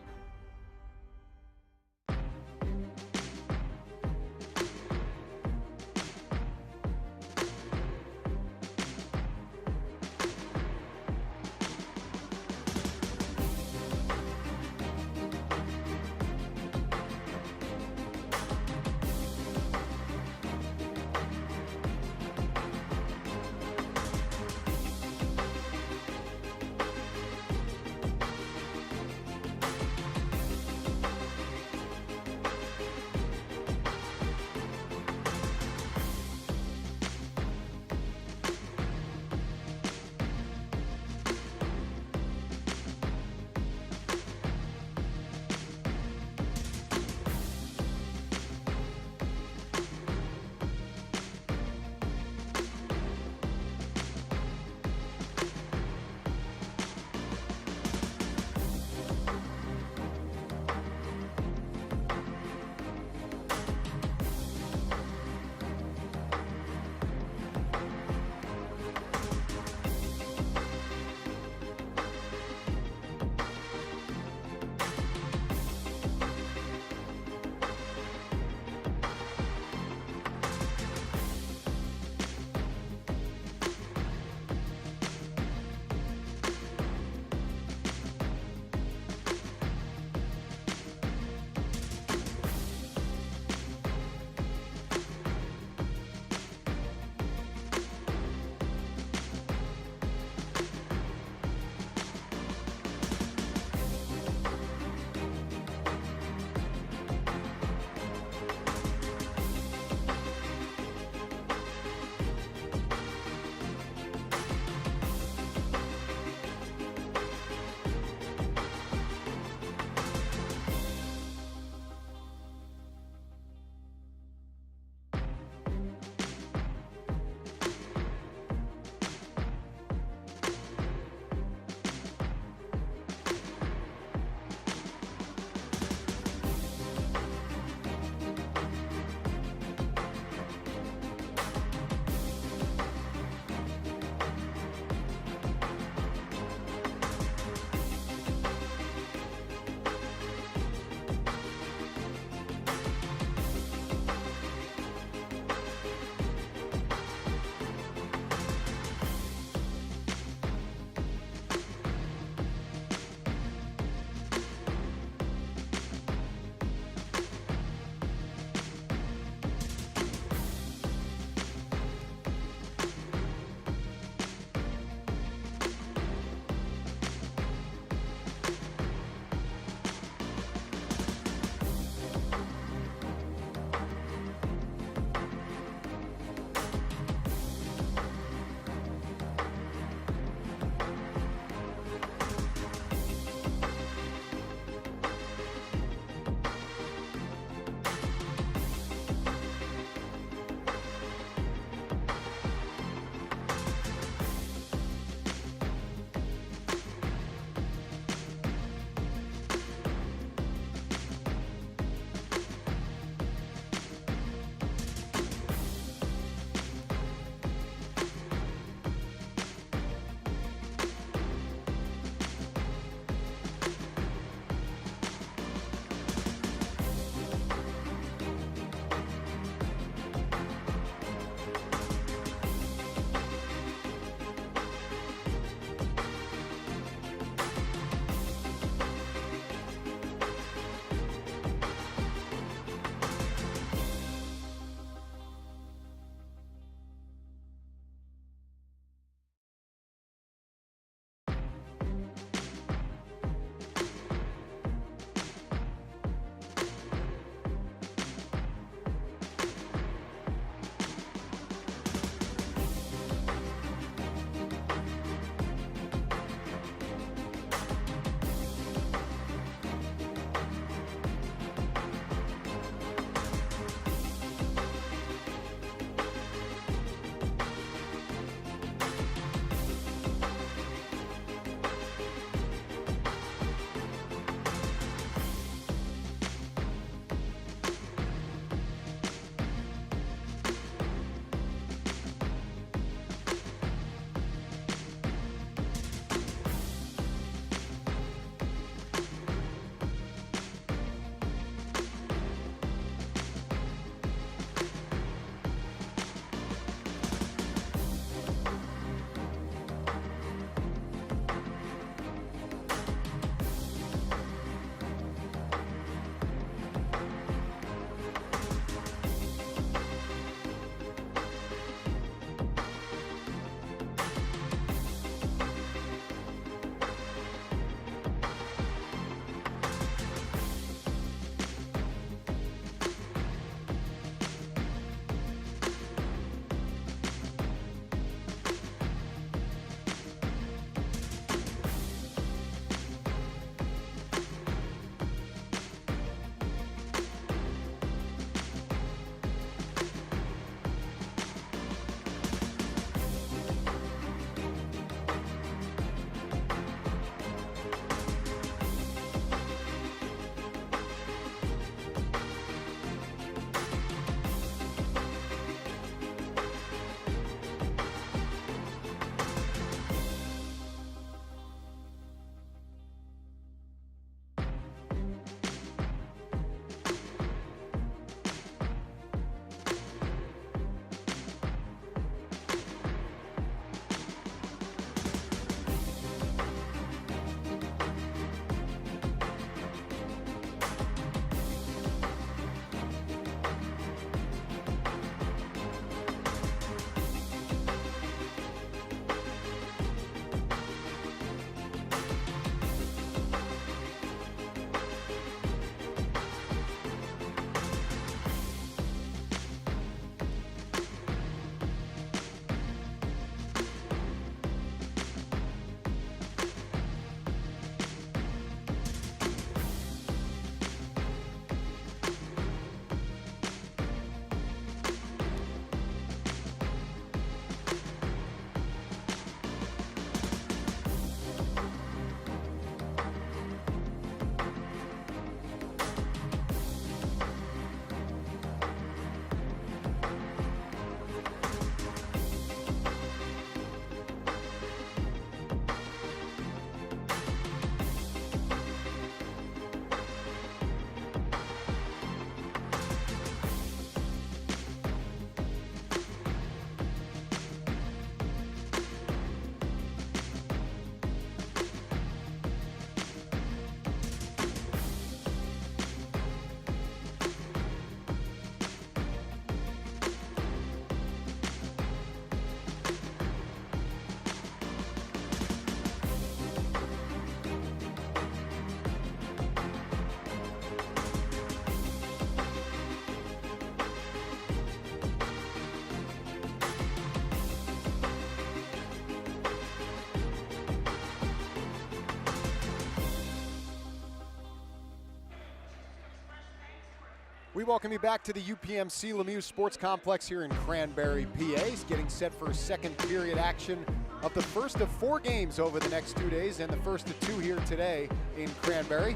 S2: We welcome you back to the UPMC Lemieux Sports Complex here in Cranberry, PA. He's getting set for second period action of the first of 4 games over the next 2 days and the first of 2 here today in Cranberry.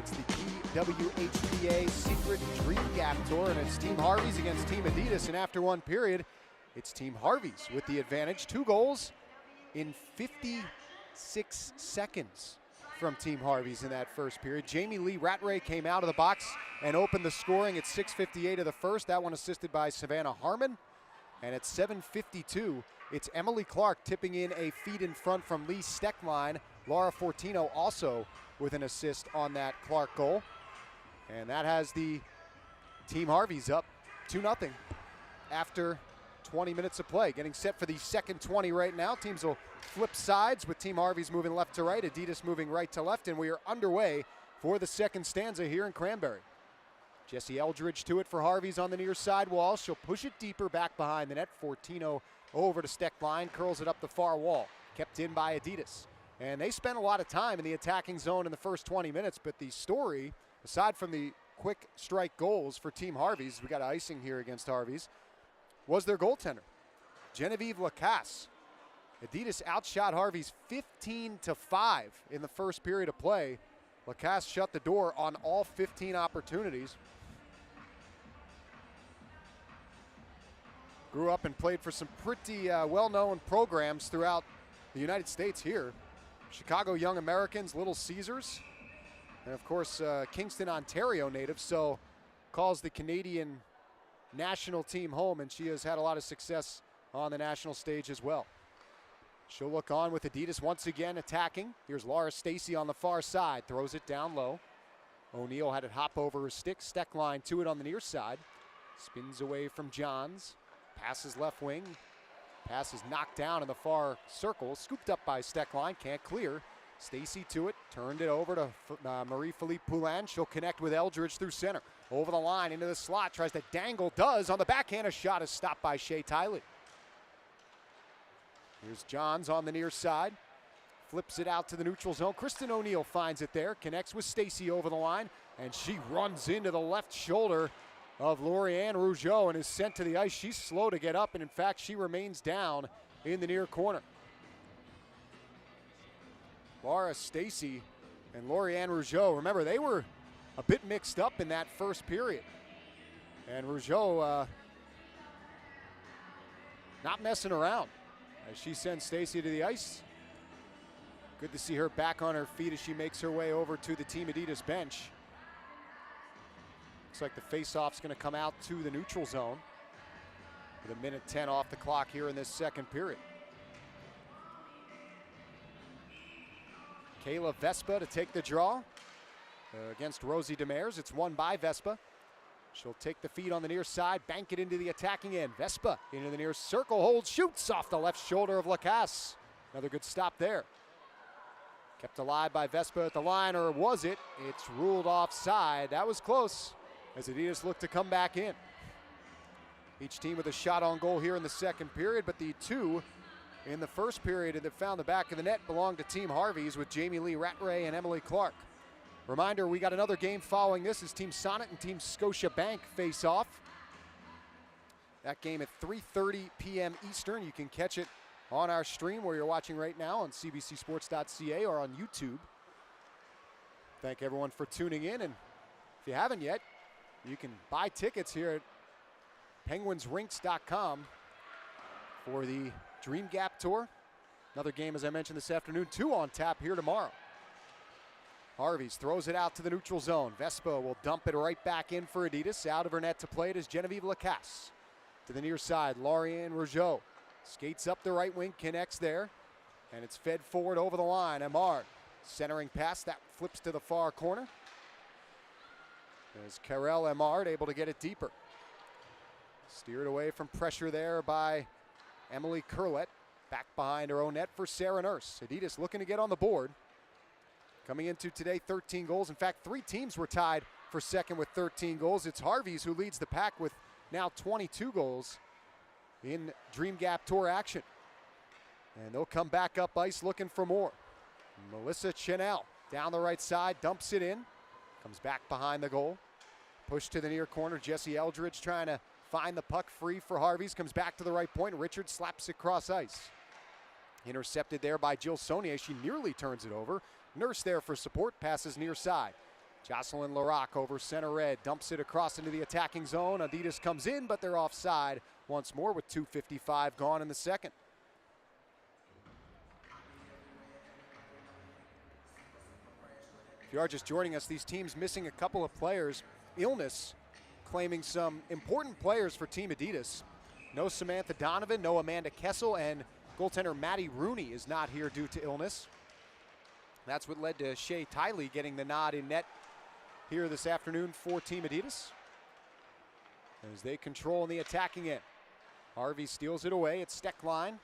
S2: It's the PWHPA Secret Dream Gap Tour, and it's Team Harvey's against Team Adidas. And after 1 period, it's Team Harvey's with the advantage. 2 goals in 56 seconds from Team Harvey's in that first period. Jamie Lee Rattray came out of the box and opened the scoring at 6:58 of the first. That one assisted by Savannah Harmon. And at 7:52, it's Emily Clark tipping in a feed in front from Lee Steckline. Laura Fortino also with an assist on that Clark goal. And that has the Team Harvey's up 2-0 after 20 minutes of play. Getting set for the second 20 right now. Teams will flip sides with Team Harvey's moving left to right, Adidas moving right to left, and we are underway for the second stanza here in Cranberry. Jessie Eldridge to it for Harvey's on the near side wall. She'll push it deeper back behind the net. Fortino over to Steckline, curls it up the far wall. Kept in by Adidas. And they spent a lot of time in the attacking zone in the first 20 minutes, but the story, aside from the quick strike goals for Team Harvey's, we got icing here against Harvey's, was their goaltender, Genevieve Lacasse. Adidas outshot Harvey's 15-5 in the first period of play. Lacasse shut the door on all 15 opportunities. Grew up and played for some pretty well-known programs throughout the United States here. Chicago Young Americans, Little Caesars, and of course Kingston, Ontario native, so calls the Canadian national team home, and she has had a lot of success on the national stage as well. She'll look on with Adidas once again attacking. Here's Laura Stacy on the far side, throws it down low. O'Neal had it hop over her stick. Steckline to it on the near side. Spins away from Johns. Passes left wing. Pass is knocked down in the far circle. Scooped up by Steckline, can't clear. Stacy to it, turned it over to Marie-Philippe Poulin. She'll connect with Eldridge through center. Over the line, into the slot, tries to dangle, does. On the backhand, a shot is stopped by Shea Tiley. Here's Johns on the near side. Flips it out to the neutral zone. Kristen O'Neal finds it there, connects with Stacy over the line, and she runs into the left shoulder of Lorianne Rougeau and is sent to the ice. She's slow to get up, and in fact, she remains down in the near corner. Laura Stacy and Lorianne Rougeau, remember, they were a bit mixed up in that first period. And Rougeau not messing around as she sends Stacy to the ice. Good to see her back on her feet as she makes her way over to the Team Adidas bench. Looks like the face-off's going to come out to the neutral zone with 1:10 off the clock here in this second period. Kayla Vespa to take the draw against Rosie Demers. It's won by Vespa. She'll take the feed on the near side, bank it into the attacking end. Vespa into the near circle, holds, shoots off the left shoulder of Lacasse. Another good stop there. Kept alive by Vespa at the line, or was it? It's ruled offside. That was close as Adidas looked to come back in. Each team with a shot on goal here in the second period, but the 2 in the first period that found the back of the net belonged to Team Harvey's with Jamie Lee Rattray and Emily Clark. Reminder, we got another game following this as Team Sonnet and Team Scotiabank face off. That game at 3:30 p.m. Eastern. You can catch it on our stream where you're watching right now on cbcsports.ca or on YouTube. Thank everyone for tuning in, and if you haven't yet, you can buy tickets here at penguinsrinks.com for the Dream Gap Tour. Another game, as I mentioned this afternoon, 2 on tap here tomorrow. Harvey's throws it out to the neutral zone. Vespa will dump it right back in for Adidas. Out of her net to play it is Genevieve Lacasse. To the near side, Lorianne Rougeau skates up the right wing, connects there, and it's fed forward over the line. Amard centering pass, that flips to the far corner. There's Karel Amard able to get it deeper. Steered away from pressure there by Emily Curlett. Back behind her own net for Sarah Nurse. Adidas looking to get on the board. Coming into today, 13 goals. In fact, 3 teams were tied for second with 13 goals. It's Harvey's who leads the pack with now 22 goals in Dream Gap Tour action. And they'll come back up ice looking for more. Melissa Chenel down the right side, dumps it in. Comes back behind the goal. Push to the near corner. Jesse Eldridge trying to find the puck free for Harvey's. Comes back to the right point. Richard slaps it cross ice. Intercepted there by Jill Saunier. She nearly turns it over. Nurse there for support. Passes near side. Jocelyn Larocque over center red. Dumps it across into the attacking zone. Adidas comes in, but they're offside once more with 2:55 gone in the second. If you are just joining us, these teams missing a couple of players. Illness claiming some important players for Team Adidas. No Samantha Donovan, no Amanda Kessel, and goaltender Maddie Rooney is not here due to illness. That's what led to Shea Tiley getting the nod in net here this afternoon for Team Adidas, as they control in the attacking end. Harvey steals it away at Steckline.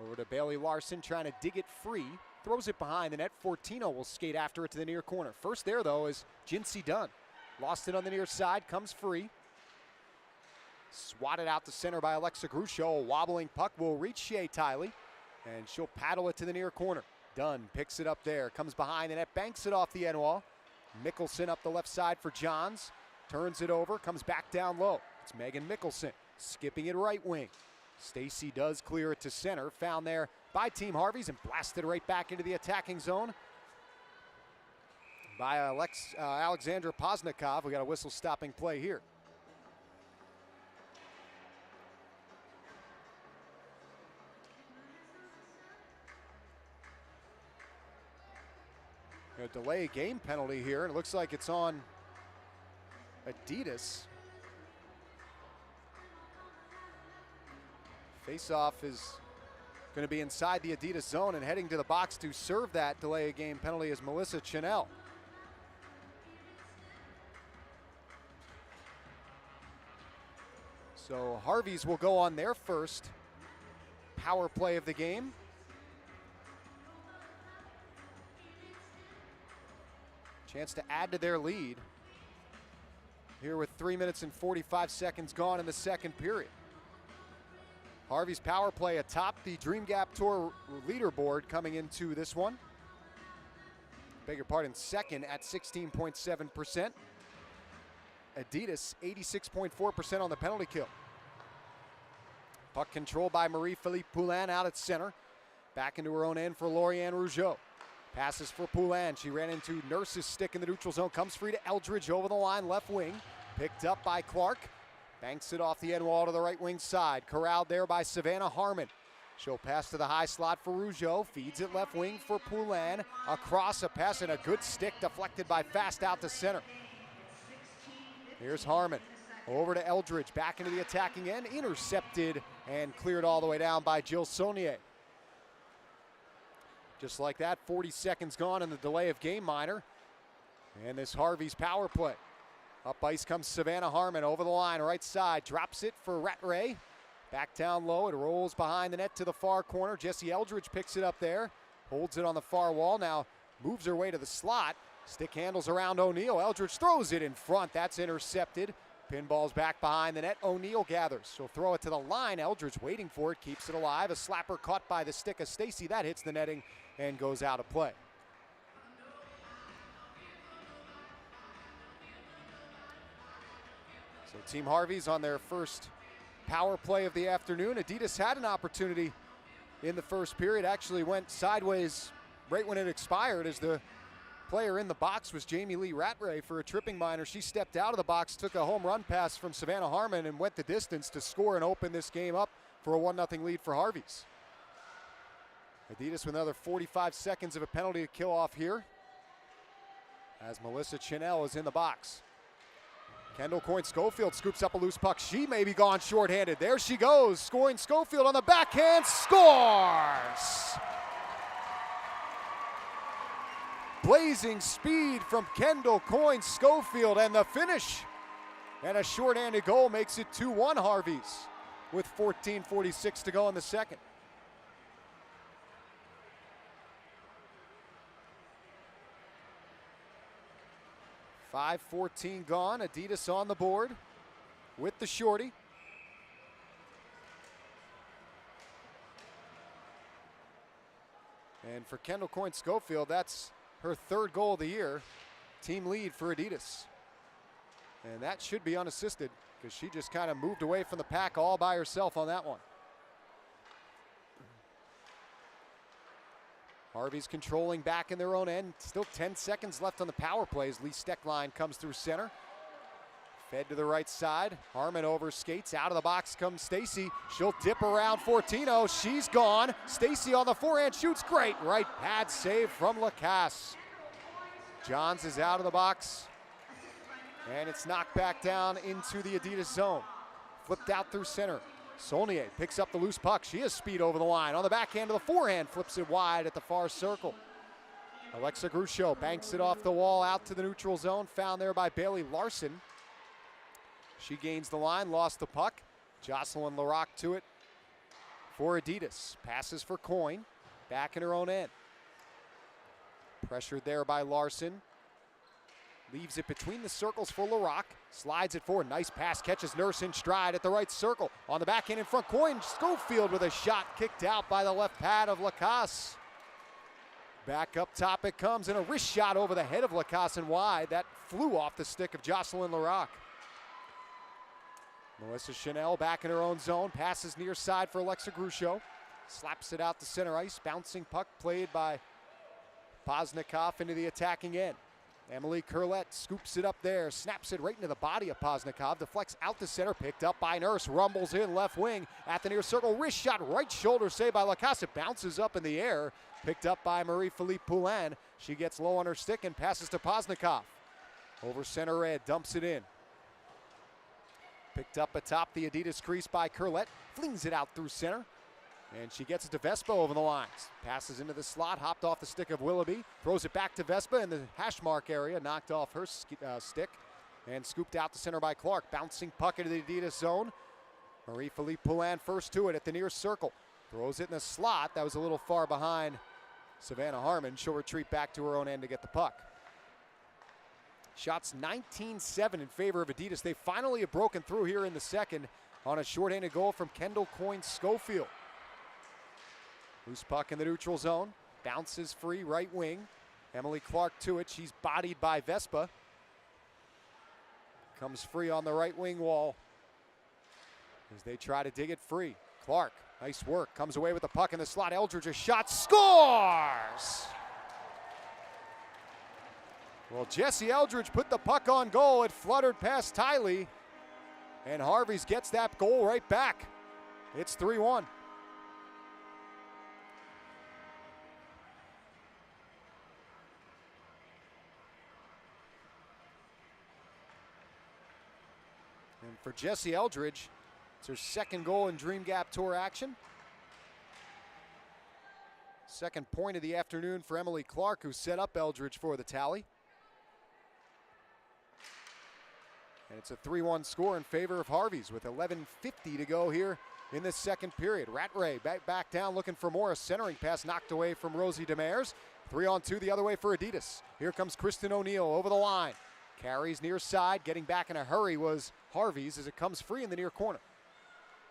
S2: Over to Bailey Larson trying to dig it free. Throws it behind the net. Fortino will skate after it to the near corner. First there, though, is Jinsey Dunn. Lost it on the near side, comes free. Swatted out to center by Alexa Grucho. A wobbling puck will reach Shea Tiley, and she'll paddle it to the near corner. Dunn picks it up there, comes behind the net, banks it off the end wall. Mickelson up the left side for Johns. Turns it over, comes back down low. It's Megan Mickelson skipping it right wing. Stacy does clear it to center. Found there by Team Harvey's and blasted right back into the attacking zone by Alexandra Poznikov. We got a whistle stopping play here. A delay game penalty here, and it looks like it's on Adidas. Face-off is going to be inside the Adidas zone, and heading to the box to serve that delay game penalty is Melissa Chanel. So Harvey's will go on their first power play of the game. Chance to add to their lead here with 3 minutes and 45 seconds gone in the second period. Harvey's power play atop the Dream Gap Tour leaderboard coming into this one. Beg your pardon, second at 16.7%. Adidas 86.4% on the penalty kill. Puck control by Marie-Philippe Poulin out at center. Back into her own end for Lauriane Rougeau. Passes for Poulin. She ran into Nurse's stick in the neutral zone. Comes free to Eldridge over the line, left wing. Picked up by Clark. Banks it off the end wall to the right wing side. Corralled there by Savannah Harmon. She'll pass to the high slot for Rougeau. Feeds it left wing for Poulin. Across a pass and a good stick deflected by Fast out to center. Here's Harmon. Over to Eldridge. Back into the attacking end. Intercepted and cleared all the way down by Jill Saunier. Just like that, 40 seconds gone in the delay of game minor. And this Harvey's power play. Up ice comes Savannah Harmon over the line, right side. Drops it for Rattray. Back down low, it rolls behind the net to the far corner. Jesse Eldridge picks it up there. Holds it on the far wall, now moves her way to the slot. Stick handles around O'Neill. Eldridge throws it in front, that's intercepted. Pinball's back behind the net, O'Neill gathers. She'll throw it to the line, Eldridge waiting for it, keeps it alive. A slapper caught by the stick of Stacy, that hits the netting and goes out of play. So Team Harvey's on their first power play of the afternoon. Adidas had an opportunity in the first period, actually went sideways right when it expired as the player in the box was Jamie Lee Rattray for a tripping minor. She stepped out of the box, took a home run pass from Savannah Harmon and went the distance to score and open this game up for a 1-0 lead for Harvey's. Adidas with another 45 seconds of a penalty to kill off here as Melissa Chanel is in the box. Kendall Coyne-Schofield scoops up a loose puck. She may be gone shorthanded. There she goes. Coyne-Schofield on the backhand, scores! Blazing speed from Kendall Coyne-Schofield, and the finish. And a shorthanded goal makes it 2-1 Harvey's with 14:46 to go in the second. 5:14 gone. Adidas on the board with the shorty. And for Kendall Coyne-Schofield, that's her third goal of the year. Team lead for Adidas. And that should be unassisted because she just kind of moved away from the pack all by herself on that one. Harvey's controlling back in their own end. Still 10 seconds left on the power play as Lee Steckline comes through center. Fed to the right side. Harmon over skates. Out of the box comes Stacy. She'll dip around Fortino. She's gone. Stacy on the forehand shoots great. Right pad save from Lacasse. Johns is out of the box. And it's knocked back down into the Adidas zone. Flipped out through center. Saulnier picks up the loose puck. She has speed over the line. On the backhand of the forehand, flips it wide at the far circle. Alexa Grucho banks it off the wall out to the neutral zone. Found there by Bailey Larson. She gains the line, lost the puck. Jocelyn Larocque to it for Adidas. Passes for Coyne. Back in her own end. Pressured there by Larson. Leaves it between the circles for Larocque. Slides it forward. Nice pass. Catches Nurse in stride at the right circle. On the backhand in front. Coyne. Schofield with a shot kicked out by the left pad of Lacasse. Back up top it comes. And a wrist shot over the head of Lacasse and wide. That flew off the stick of Jocelyn Larocque. Melissa Chanel back in her own zone. Passes near side for Alexa Grucho. Slaps it out to center ice. Bouncing puck played by Poznikov into the attacking end. Emily Curlette scoops it up there, snaps it right into the body of Poznikov, deflects out to center, picked up by Nurse, rumbles in left wing at the near circle, wrist shot, right shoulder saved by Lacasse. It bounces up in the air, picked up by Marie-Philippe Poulin. She gets low on her stick and passes to Poznikov. Over center red, dumps it in. Picked up atop the Adidas crease by Curlette, flings it out through center. And she gets it to Vespa over the lines. Passes into the slot, hopped off the stick of Willoughby. Throws it back to Vespa in the hash mark area. Knocked off her stick. And scooped out to center by Clark. Bouncing puck into the Adidas zone. Marie-Philippe Poulin first to it at the near circle. Throws it in the slot. That was a little far behind Savannah Harmon. She'll retreat back to her own end to get the puck. Shots 19-7 in favor of Adidas. They finally have broken through here in the second on a shorthanded goal from Kendall Coyne Schofield. Loose puck in the neutral zone. Bounces free, right wing. Emily Clark to it. She's bodied by Vespa. Comes free on the right wing wall as they try to dig it free. Clark, nice work. Comes away with the puck in the slot. Eldridge, a shot, scores! Well, Jesse Eldridge put the puck on goal. It fluttered past Tiley. And Harvey's gets that goal right back. It's 3-1. And for Jessie Eldridge, it's her second goal in Dream Gap Tour action. Second point of the afternoon for Emily Clark, who set up Eldridge for the tally. And it's a 3-1 score in favor of Harvey's with 11:50 to go here in the second period. Rattray back down looking for more. A centering pass knocked away from Rosie Demers. 3-on-2 the other way for Adidas. Here comes Kristen O'Neill over the line. Carries near side, getting back in a hurry was Harvey's as it comes free in the near corner.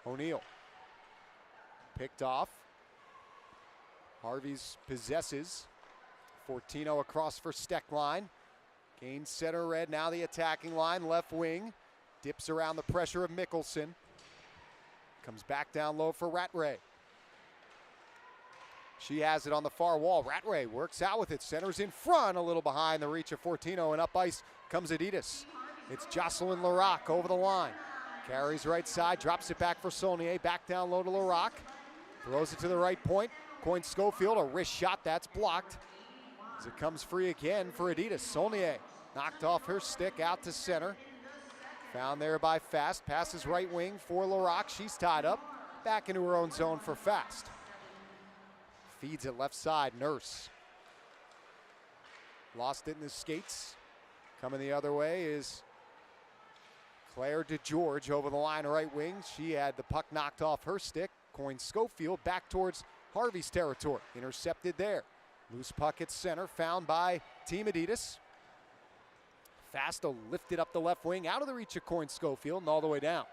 S2: O'Neill picked off. Harvey's possesses. Fortino across for Steckline. Gains center red, now the attacking line, left wing. Dips around the pressure of Mickelson. Comes back down low for Rattray. She has it on the far wall. Rattray works out with it, centers in front, a little behind the reach of Fortino, and up ice comes Adidas. It's Jocelyn Larocque over the line. Carries right side, drops it back for Saulnier, back down low to Larocque. Throws it to the right point. Coyne Schofield, a wrist shot, that's blocked. As it comes free again for Adidas. Saulnier knocked off her stick out to center. Found there by Fast. Passes right wing for Larocque. She's tied up. Back into her own zone for Fast. Feeds it left side. Nurse. Lost it in the skates. Coming the other way is Claire DeGeorge over the line right wing. She had the puck knocked off her stick. Coyne Schofield back towards Harvey's territory. Intercepted there. Loose puck at center, found by Team Adidas. Fast to lift it up the left wing, out of the reach of Coyne Schofield and all the way down.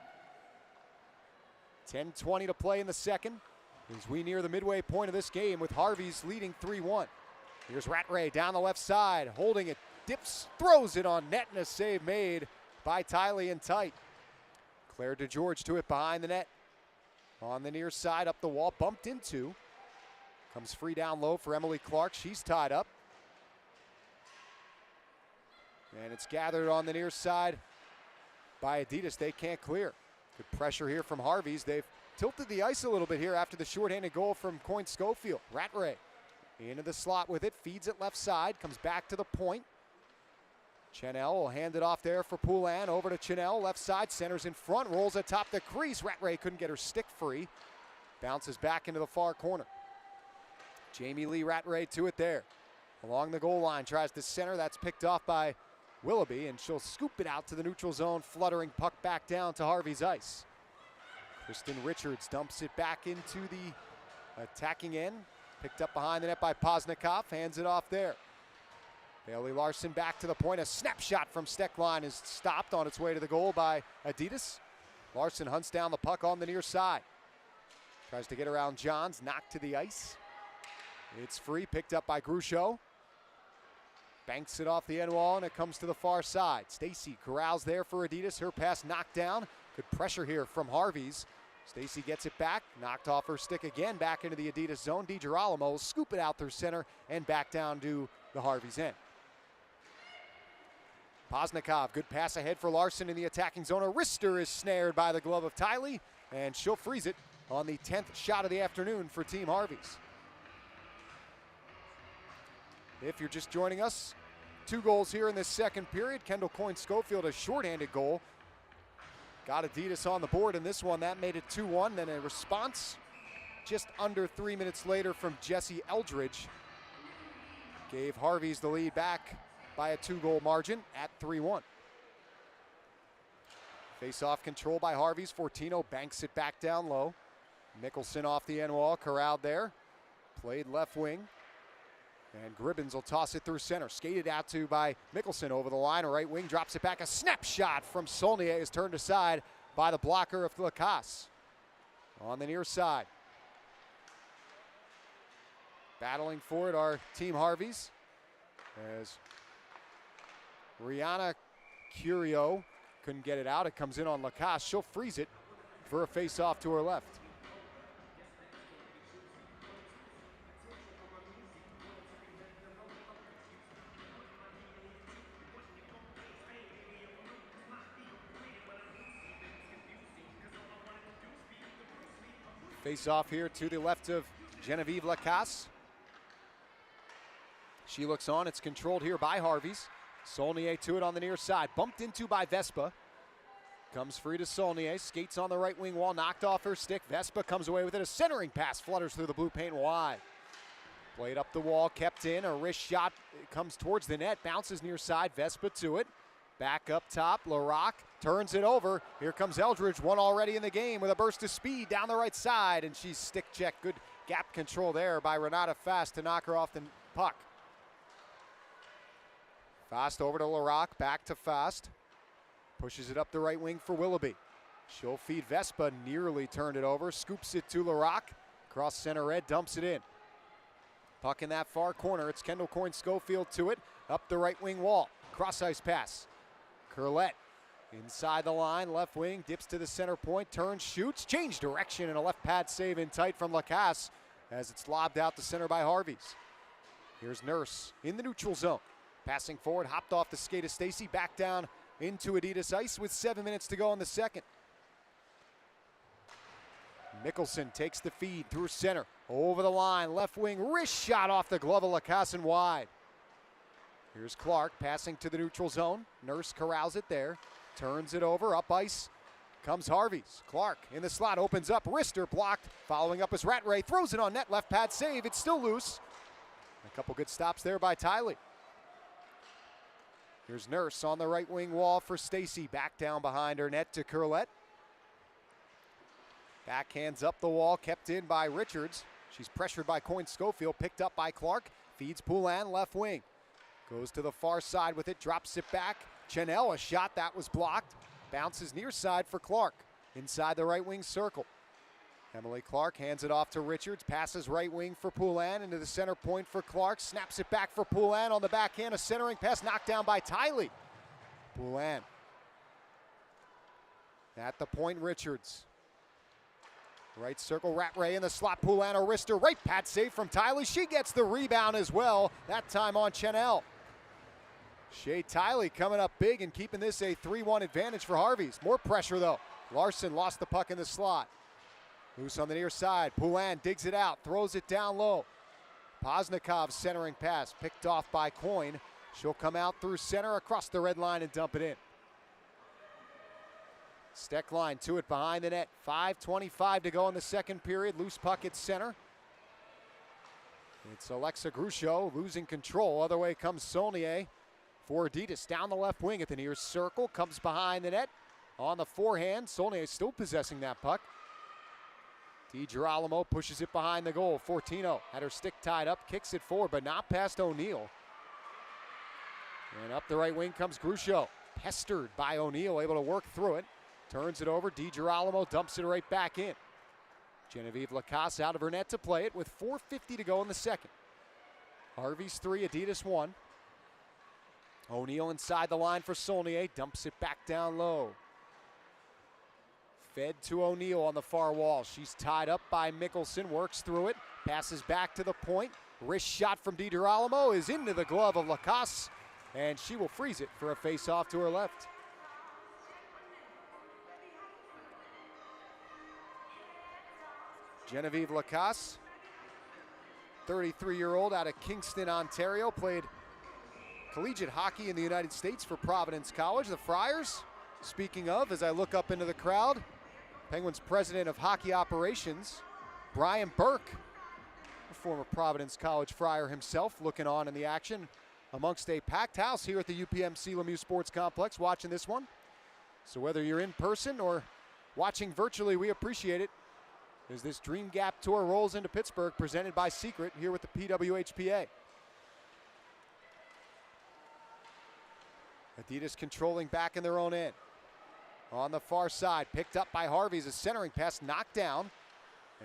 S2: 10:20 to play in the second as we near the midway point of this game with Harvey's leading 3-1. Here's Rattray down the left side, holding it, dips, throws it on net, and a save made by Tiley and tight. Claire DeGeorge to it behind the net. On the near side, up the wall, bumped into. Comes free down low for Emily Clark. She's tied up. And it's gathered on the near side by Adidas. They can't clear. Good pressure here from Harvey's. They've tilted the ice a little bit here after the shorthanded goal from Coyne Schofield. Rattray into the slot with it, feeds it left side, comes back to the point. Chanel will hand it off there for Poulin. Over to Chanel, left side, centers in front, rolls atop the crease. Rattray couldn't get her stick free. Bounces back into the far corner. Jamie Lee Rattray to it there. Along the goal line, tries to center. That's picked off by Willoughby, and she'll scoop it out to the neutral zone, fluttering puck back down to Harvey's ice. Kristen Richards dumps it back into the attacking end. Picked up behind the net by Poznikov, hands it off there. Bailey Larson back to the point. A snapshot from Steckline is stopped on its way to the goal by Adidas. Larson hunts down the puck on the near side. Tries to get around Johns, knocked to the ice. It's free, picked up by Gruchot. Banks it off the end wall, and it comes to the far side. Stacy corrals there for Adidas. Her pass knocked down. Good pressure here from Harvey's. Stacy gets it back, knocked off her stick again, back into the Adidas zone. DiGirolamo will scoop it out through center and back down to the Harvey's end. Poznikov, good pass ahead for Larson in the attacking zone. A wrister is snared by the glove of Tiley, and she'll freeze it on the 10th shot of the afternoon for Team Harvey's. If you're just joining us, 2 goals here in this second period. Kendall Coyne Schofield, a shorthanded goal. Got Adidas on the board in this one. That made it 2-1. Then a response just under 3 minutes later from Jesse Eldridge gave Harvey's the lead back by a 2-goal margin at 3-1. Face-off control by Harvey's. Fortino banks it back down low. Mickelson off the end wall, corralled there. Played left wing. And Gribbins will toss it through center. Skated out to by Mickelson over the line. Right wing drops it back. A snapshot from Saulnier is turned aside by the blocker of Lacasse. On the near side. Battling for it are Team Harvey's. As Rihanna Curio couldn't get it out. It comes in on Lacasse. She'll freeze it for a face-off to her left. Face off here to the left of Genevieve Lacasse. She looks on. It's controlled here by Harvey's. Saulnier to it on the near side. Bumped into by Vespa. Comes free to Saulnier. Skates on the right wing wall. Knocked off her stick. Vespa comes away with it. A centering pass flutters through the blue paint wide. Played up the wall. Kept in. A wrist shot comes towards the net. Bounces near side. Vespa to it. Back up top, Larocque turns it over. Here comes Eldridge, one already in the game with a burst of speed down the right side, and she's stick checked. Good gap control there by Renata Fast to knock her off the puck. Fast over to Larocque, back to Fast. Pushes it up the right wing for Willoughby. She'll feed Vespa, nearly turned it over. Scoops it to Larocque. Cross center red, dumps it in. Puck in that far corner. It's Kendall Coyne Schofield to it. Up the right wing wall. Cross ice pass. Curlette inside the line, left wing, dips to the center point, turns, shoots, change direction, and a left pad save in tight from Lacasse as it's lobbed out to center by Harvey's. Here's Nurse in the neutral zone. Passing forward, hopped off the skate of Stacy, back down into Adidas ice with 7 minutes to go in the second. Mickelson takes the feed through center, over the line, left wing, wrist shot off the glove of Lacasse and wide. Here's Clark passing to the neutral zone. Nurse corrals it there. Turns it over. Up ice comes Harvey's. Clark in the slot. Opens up. Wrister blocked. Following up is Rattray. Throws it on net. Left pad save. It's still loose. A couple good stops there by Tiley. Here's Nurse on the right wing wall for Stacy. Back down behind her net to Curlette. Backhands up the wall. Kept in by Richards. She's pressured by Coyne Schofield. Picked up by Clark. Feeds Poulin left wing. Goes to the far side with it, drops it back. Chanel, a shot that was blocked. Bounces near side for Clark. Inside the right wing circle. Emily Clark hands it off to Richards. Passes right wing for Poulin into the center point for Clark. Snaps it back for Poulin on the backhand. A centering pass knocked down by Tiley. Poulin At the point, Richards. Right circle, Rattray in the slot, Poulin, wrister, right pad save from Tiley. She gets the rebound as well, that time on Chanel. Shea Tiley coming up big and keeping this a 3-1 advantage for Harvey's. More pressure though. Larson lost the puck in the slot. Loose on the near side, Poulin digs it out, throws it down low. Poznikov's centering pass, picked off by Coyne. She'll come out through center across the red line and dump it in. Steckline to it behind the net. 5:25 to go in the second period. Loose puck at center. It's Alexa Grucho losing control. Other way comes Saulnier for Adidas. Down the left wing at the near circle. Comes behind the net. On the forehand. Saulnier still possessing that puck. DiGirolamo pushes it behind the goal. Fortino had her stick tied up. Kicks it forward, but not past O'Neill. And up the right wing comes Grucho. Pestered by O'Neill. Able to work through it. Turns it over, DiGirolamo dumps it right back in. Genevieve Lacasse out of her net to play it with 4:50 to go in the second. Harvey's 3, Adidas 1. O'Neill inside the line for Saulnier, dumps it back down low. Fed to O'Neill on the far wall. She's tied up by Mickelson, works through it, passes back to the point. Wrist shot from DiGirolamo is into the glove of Lacasse, and she will freeze it for a face-off to her left. Genevieve Lacasse, 33-year-old out of Kingston, Ontario, played collegiate hockey in the United States for Providence College. The Friars, speaking of, as I look up into the crowd, Penguins president of hockey operations, Brian Burke, a former Providence College Friar himself, looking on in the action amongst a packed house here at the UPMC Lemieux Sports Complex, watching this one. So whether you're in person or watching virtually, we appreciate it, as this Dream Gap Tour rolls into Pittsburgh, presented by Secret here with the PWHPA. Adidas controlling back in their own end. On the far side, picked up by Harvey's, a centering pass knocked down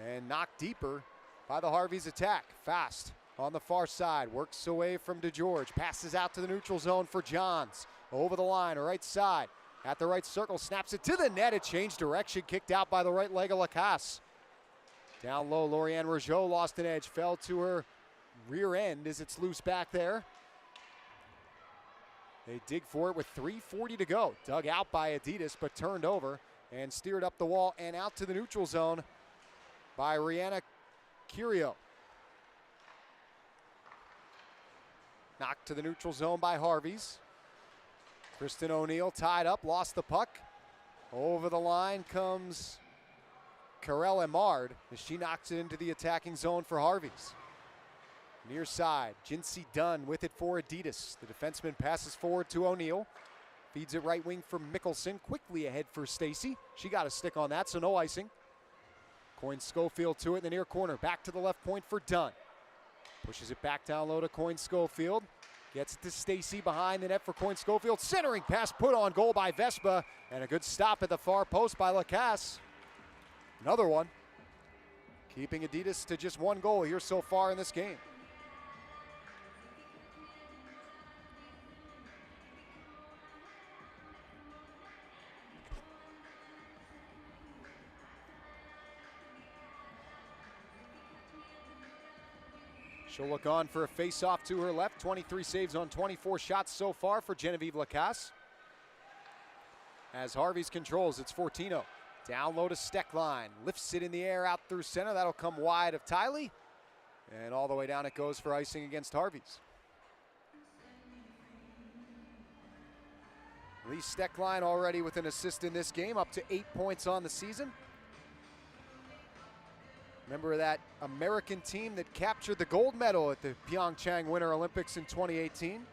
S2: and knocked deeper by the Harvey's attack. Fast on the far side, works away from DeGeorge, passes out to the neutral zone for Johns. Over the line, right side, at the right circle, snaps it to the net. It changed direction, kicked out by the right leg of Lacasse. Down low, Lorianne Rougeau lost an edge, fell to her rear end as it's loose back there. They dig for it with 3:40 to go. Dug out by Adidas, but turned over and steered up the wall and out to the neutral zone by Rihanna Curio. Knocked to the neutral zone by Harvey's. Kristen O'Neill tied up, lost the puck. Over the line comes Karel Emard as she knocks it into the attacking zone for Harvey's. Near side, Jinsey Dunn with it for Adidas. The defenseman passes forward to O'Neill. Feeds it right wing for Mickelson. Quickly ahead for Stacy. She got a stick on that, so no icing. Coyne Schofield to it in the near corner. Back to the left point for Dunn. Pushes it back down low to Coyne Schofield. Gets it to Stacy behind the net for Coyne Schofield. Centering pass put on goal by Vespa. And a good stop at the far post by Lacasse. Another one. Keeping Adidas to just one goal here so far in this game. She'll look on for a face-off to her left. 23 saves on 24 shots so far for Genevieve Lacasse. As Harvey's controls, it's Fortino. Down low to Steckline. Lifts it in the air out through center. That'll come wide of Tiley. And all the way down it goes for icing against Harvey's. Lee Steckline already with an assist in this game, up to 8 points on the season. Member of that American team that captured the gold medal at the Pyeongchang Winter Olympics in 2018.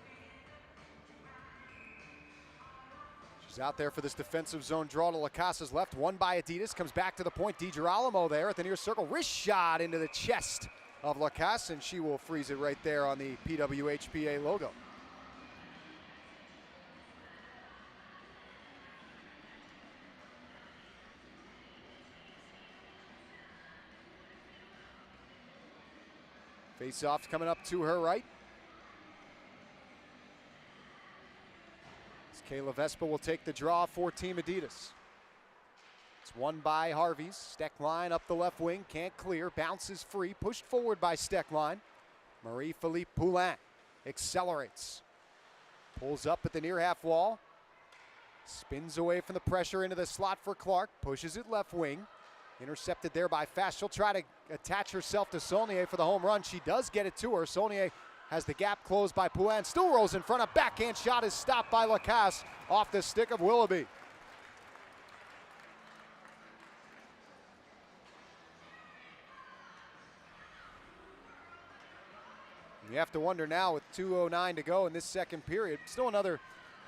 S2: She's out there for this defensive zone draw to Lacasse's left. Won by Adidas, comes back to the point. DiGirolamo there at the near circle. Wrist shot into the chest of Lacasse, and she will freeze it right there on the PWHPA logo. Face-off's coming up to her right. As Kayla Vespa will take the draw for Team Adidas. It's won by Harvey's. Steckline up the left wing, can't clear, bounces free, pushed forward by Steckline. Marie-Philippe Poulin accelerates. Pulls up at the near half wall. Spins away from the pressure into the slot for Clark. Pushes it left wing. Intercepted there by Fast. She'll try to attach herself to Saulnier for the home run. She does get it to her. Saulnier has the gap closed by Poulin. Still rolls in front. A backhand shot is stopped by Lacasse off the stick of Willoughby. You have to wonder now with 2:09 to go in this second period. Still another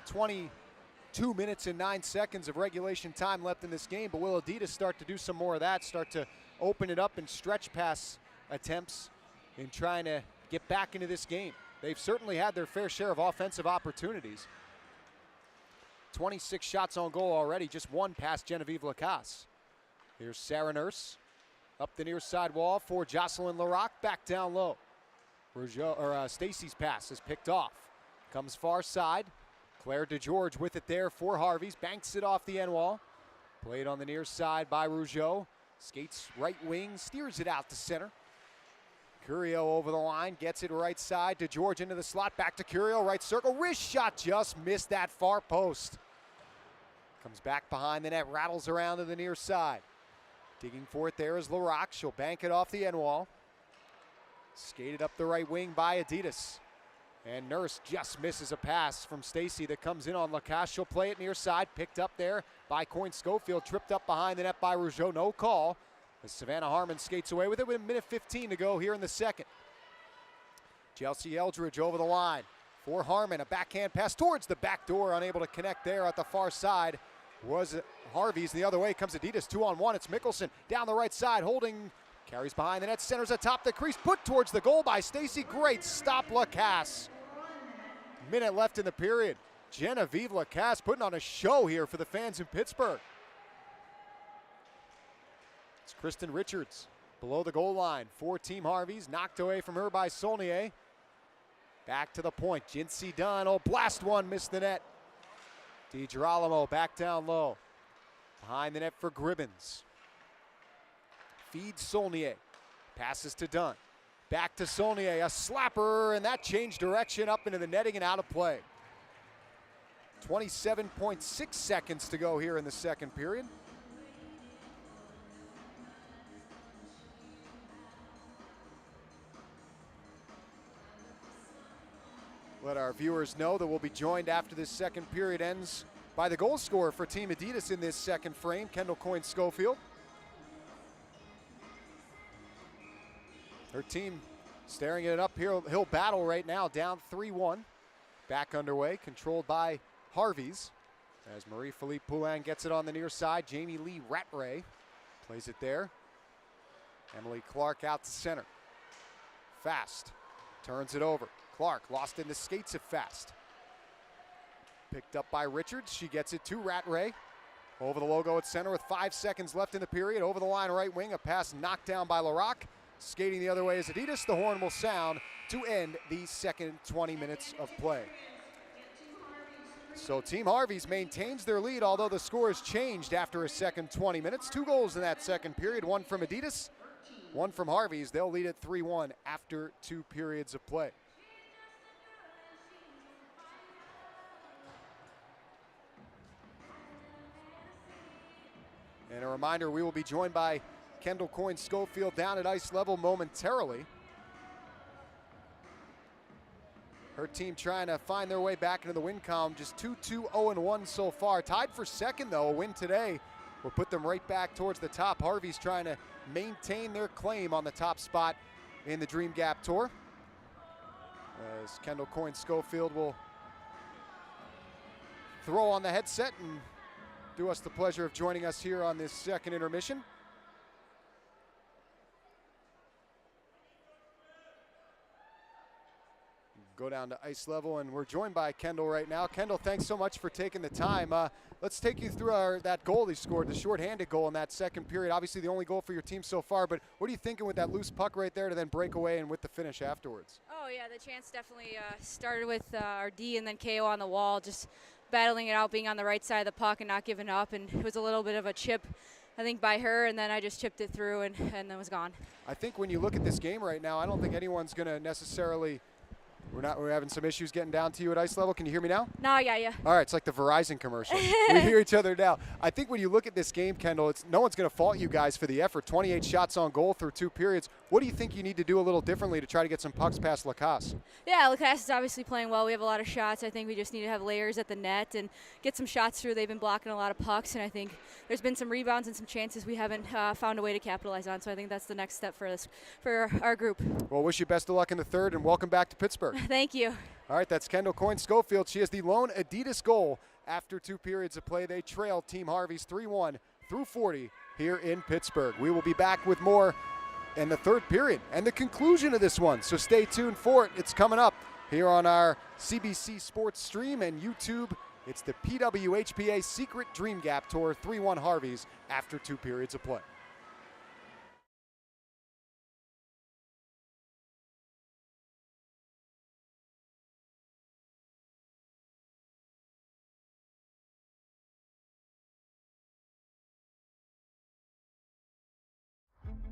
S2: 22 minutes and 9 seconds of regulation time left in this game, but will Adidas start to do some more of that, start to open it up and stretch pass attempts in trying to get back into this game? They've certainly had their fair share of offensive opportunities. 26 shots on goal already, just one past Genevieve Lacasse. Here's Sarah Nurse up the near side wall for Jocelyn Larocque, back down low. Stacy's pass is picked off. Comes far side. Claire DeGeorge with it there for Harvey's. Banks it off the end wall. Played on the near side by Rougeau. Skates right wing, steers it out to center. Curio over the line, gets it right side. DeGeorge into the slot, back to Curio, right circle. Wrist shot just missed that far post. Comes back behind the net, rattles around to the near side. Digging for it there is Larocque. She'll bank it off the end wall. Skated up the right wing by Adidas. And Nurse just misses a pass from Stacy that comes in on Lacasse. She'll play it near side. Picked up there by Coyne Schofield. Tripped up behind the net by Rougeau. No call as Savannah Harmon skates away with it with a minute 15 to go here in the second. Chelsea Eldridge over the line for Harmon. A backhand pass towards the back door. Unable to connect there at the far side was Harvey's. The other way comes Adidas. 2-on-1. It's Mickelson down the right side holding. Carries behind the net, centers atop the crease, put towards the goal by Stacy. Great stop, Lacasse. Minute left in the period. Genevieve Lacasse putting on a show here for the fans in Pittsburgh. It's Kristen Richards below the goal line for Team Harvey's. Knocked away from her by Saulnier. Back to the point. Jinsey Dunn. Oh, blast one, missed the net. DiGirolamo back down low. Behind the net for Gribbins. Feeds Saulnier. Passes to Dunn. Back to Saulnier. A slapper, and that changed direction up into the netting and out of play. 27.6 seconds to go here in the second period. Let our viewers know that we'll be joined after this second period ends by the goal scorer for Team Adidas in this second frame, Kendall Coyne Schofield. Her team staring at an uphill battle right now, down 3-1. Back underway, controlled by Harvey's. As Marie-Philippe Poulin gets it on the near side, Jamie Lee Rattray plays it there. Emily Clark out to center. Fast, turns it over. Clark lost in the skates of Fast. Picked up by Richards, she gets it to Rattray. Over the logo at center with 5 seconds left in the period. Over the line right wing, a pass knocked down by Larocque. Skating the other way is Adidas. The horn will sound to end the second 20 minutes of play. So Team Harvey's maintains their lead, although the score has changed after a second 20 minutes. 2 goals in that second period, one from Adidas, one from Harvey's. They'll lead at 3-1 after 2 periods of play. And a reminder, we will be joined by Kendall Coyne Schofield down at ice level momentarily. Her team trying to find their way back into the win column. Just 2-2, 0-1 so far. Tied for second, though. A win today will put them right back towards the top. Harvey's trying to maintain their claim on the top spot in the Dream Gap Tour. As Kendall Coyne Schofield will throw on the headset and do us the pleasure of joining us here on this second intermission. Go down to ice level, and we're joined by Kendall right now. Kendall, thanks so much for taking the time. Let's take you through that goal he scored, the shorthanded goal in that second period. Obviously the only goal for your team so far, but what are you thinking with that loose puck right there to then break away and with the finish afterwards?
S18: Oh yeah, the chance definitely started with our D and then KO on the wall, just battling it out, being on the right side of the puck and not giving up, and it was a little bit of a chip I think, by her, and then I just chipped it through and then was gone.
S2: I think when you look at this game right now, I don't think anyone's going to necessarily. We're having some issues getting down to you at ice level. Can you hear me now?
S18: No, I got you.
S2: All right, it's like the Verizon commercial. We hear each other now. I think when you look at this game, Kendall, no one's going to fault you guys for the effort. 28 shots on goal through 2 periods. What do you think you need to do a little differently to try to get some pucks past Lacasse?
S18: Yeah, Lacasse is obviously playing well. We have a lot of shots. I think we just need to have layers at the net and get some shots through. They've been blocking a lot of pucks, and I think there's been some rebounds and some chances we haven't found a way to capitalize on. So I think that's the next step for our group.
S2: Well, wish you best of luck in the third, and welcome back to Pittsburgh.
S18: Thank you.
S2: All right, that's Kendall Coyne-Schofield. She has the lone Adidas goal after 2 periods of play. They trailed Team Harvey's 3-1 through 40 here in Pittsburgh. We will be back with more in the third period and the conclusion of this one. So stay tuned for it. It's coming up here on our CBC Sports stream and YouTube. It's the PWHPA Secret Dream Gap Tour 3-1 Harveys after 2 periods of play.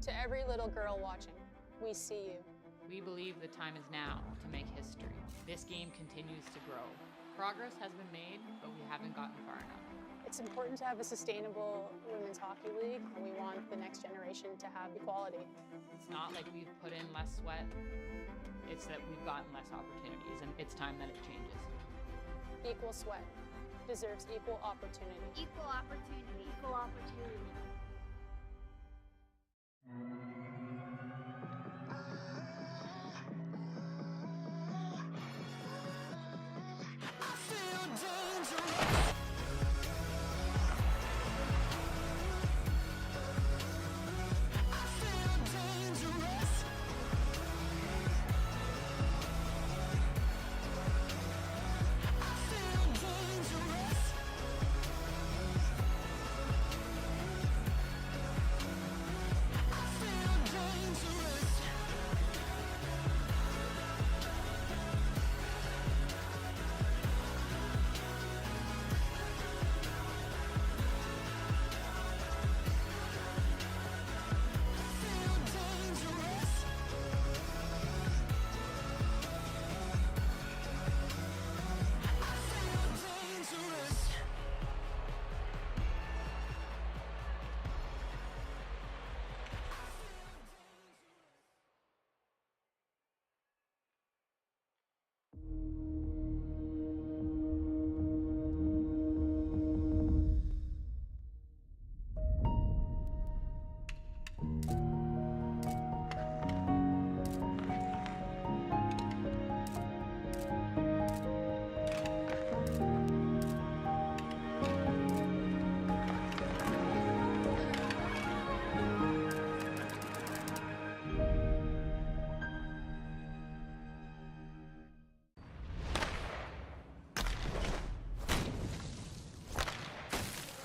S4: To every little girl watching, we see you.
S5: We believe the time is now to make history. This game continues to grow. Progress has been made, but we haven't gotten far enough.
S4: It's important to have a sustainable women's hockey league, and we want the next generation to have equality.
S5: It's not like we've put in less sweat, it's that we've gotten less opportunities, and it's time that it changes.
S4: Equal sweat deserves equal opportunity.
S6: Equal opportunity. Equal opportunity.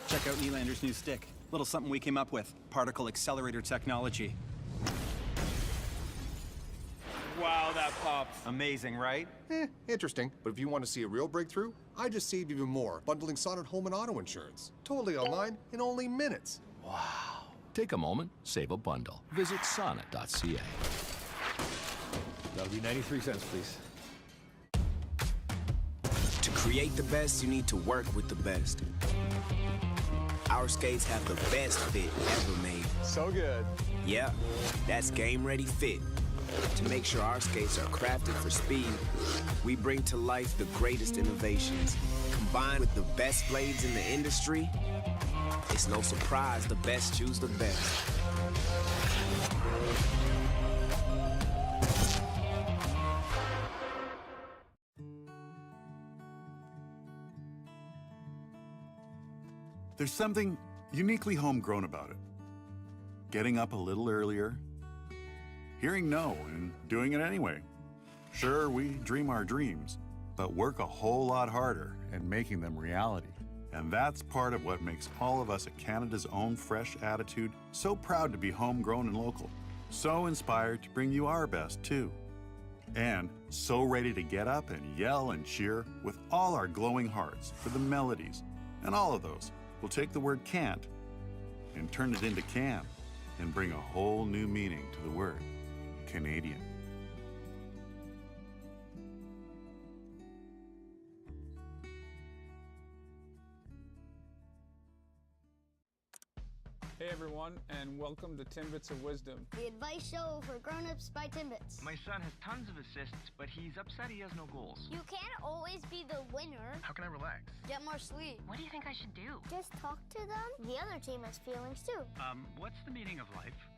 S7: Check out Nylander's new stick. Little something we came up with. Particle accelerator technology.
S8: Wow, that popped.
S7: Amazing, right?
S9: Interesting. But if you want to see a real breakthrough, I just saved even more, bundling Sonnet home and auto insurance. Totally online in only minutes.
S10: Wow. Take a moment, save a bundle. Visit sonnet.ca.
S8: That'll be 93 cents, please.
S11: To create the best, you need to work with the best. Our skates have the best fit ever made.
S8: So good.
S11: Yeah, that's Game Ready Fit. To make sure our skates are crafted for speed, we bring to life the greatest innovations. Combined with the best blades in the industry, it's no surprise the best choose the best.
S12: There's something uniquely homegrown about it. Getting up a little earlier, hearing no and doing it anyway. Sure, we dream our dreams, but work a whole lot harder at making them reality. And that's part of what makes all of us at Canada's Own Fresh Attitude so proud to be homegrown and local. So inspired to bring you our best, too. And so ready to get up and yell and cheer with all our glowing hearts for the melodies and all of those. We'll take the word can't and turn it into can and bring a whole new meaning to the word Canadian.
S8: Hey everyone, and welcome to Timbits of Wisdom.
S6: The advice show for grown-ups by Timbits.
S19: My son has tons of assists, but he's upset he has no goals.
S6: You can't always be the winner.
S19: How can I relax?
S6: Get more sleep.
S19: What do you think I should do?
S6: Just talk to them. The other team has feelings too.
S19: What's the meaning of life?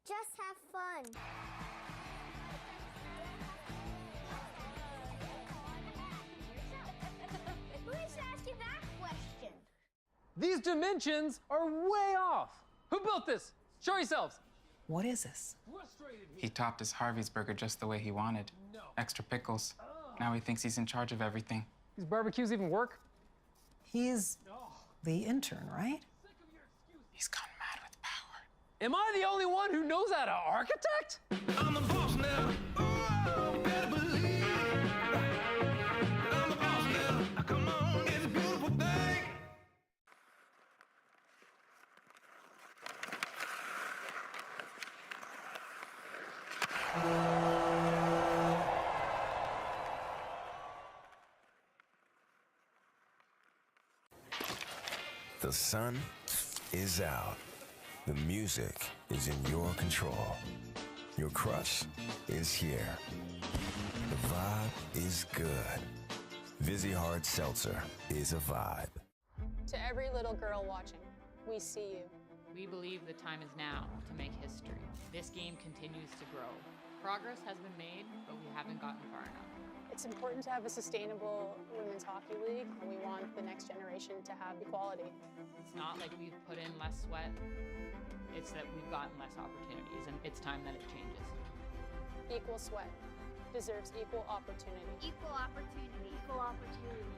S6: Just have fun. Who needs to ask you that question?
S14: These dimensions are way off. Who built this? Show yourselves.
S15: What is this?
S16: He topped his Harvey's burger just the way he wanted. Extra pickles. Now he thinks he's in charge of everything.
S14: These barbecues even work?
S15: He's the intern, right?
S16: He's gone mad with power.
S14: Am I the only one who knows how to architect?
S13: I'm the boss now. Oh, better believe. I'm the boss now. Come on, it's a beautiful thing.
S17: The sun is out. The music is in your control. Your crush is here. The vibe is good. Vizzy Hard Seltzer is a vibe.
S4: To every little girl watching, we see you.
S5: We believe the time is now to make history. This game continues to grow. Progress has been made, but we haven't gotten far enough.
S4: It's important to have a sustainable women's hockey league, and we want the next generation to have equality.
S5: It's not like we've put in less sweat. It's that we've gotten less opportunities, and it's time that it changes.
S4: Equal sweat deserves equal opportunity.
S6: Equal opportunity. Equal opportunity.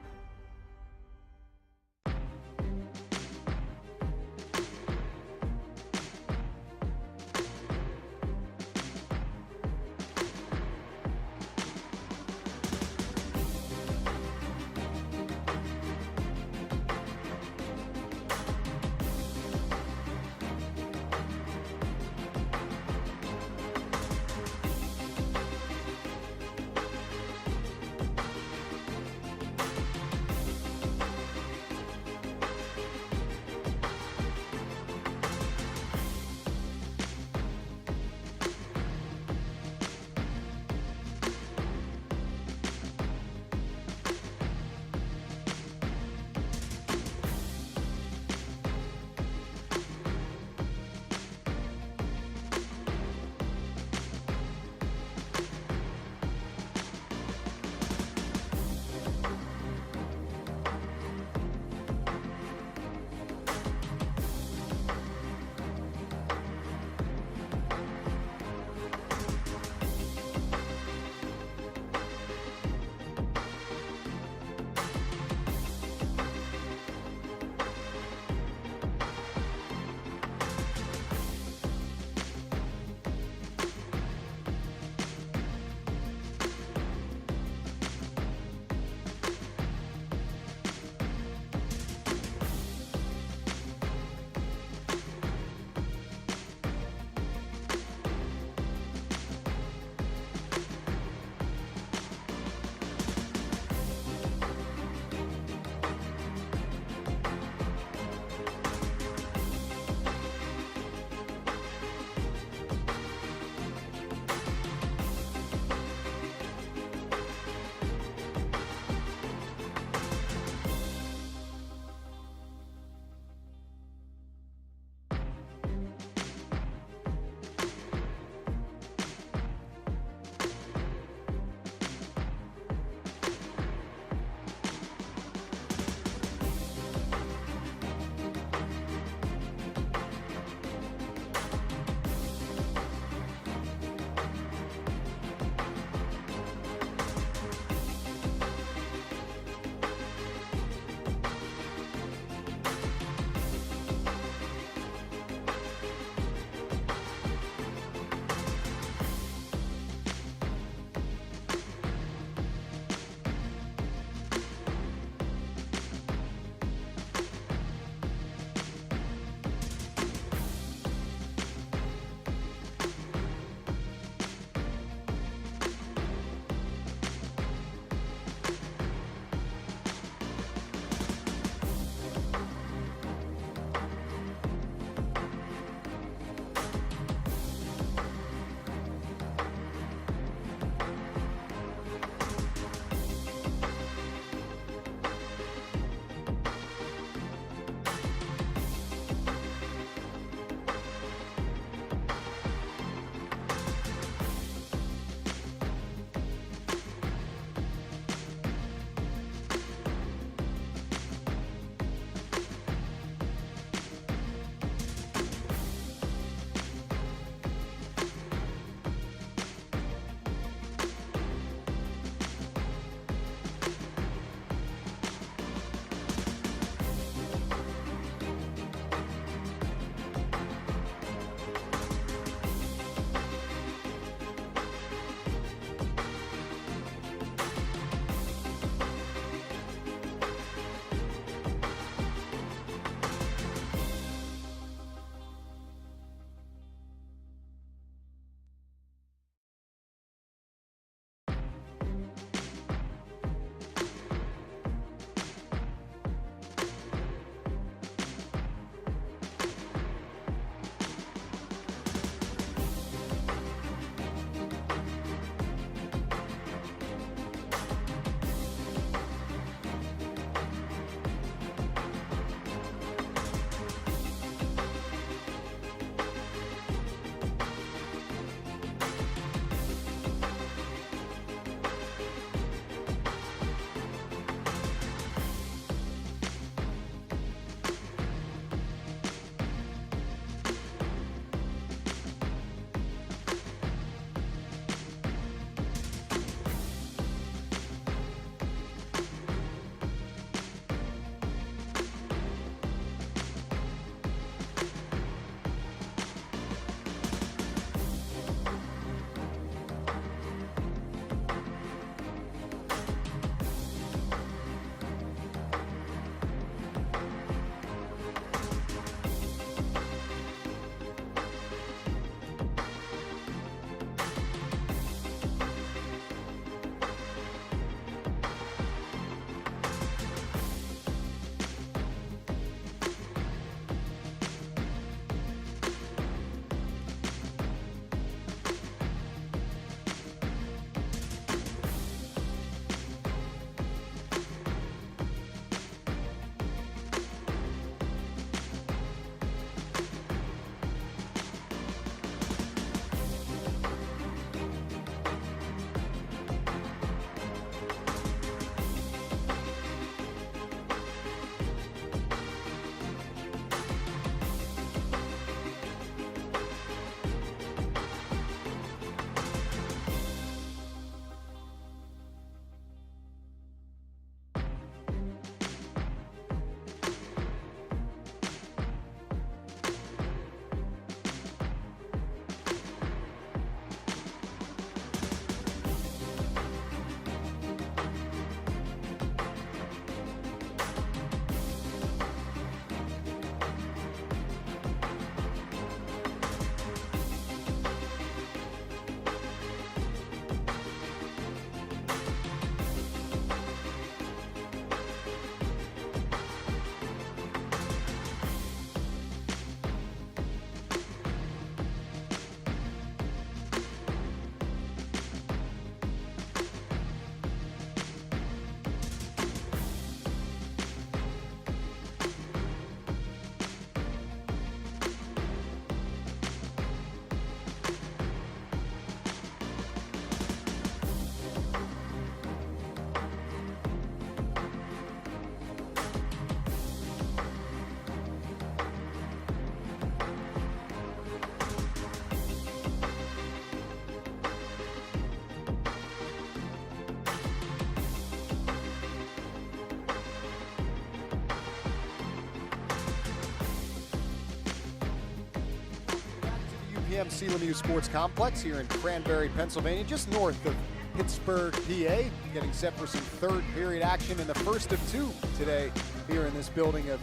S2: p.m. Lemieux Sports Complex here in Cranberry, Pennsylvania, just north of Pittsburgh, PA. Getting set for some third period action in the first of two today here in this building of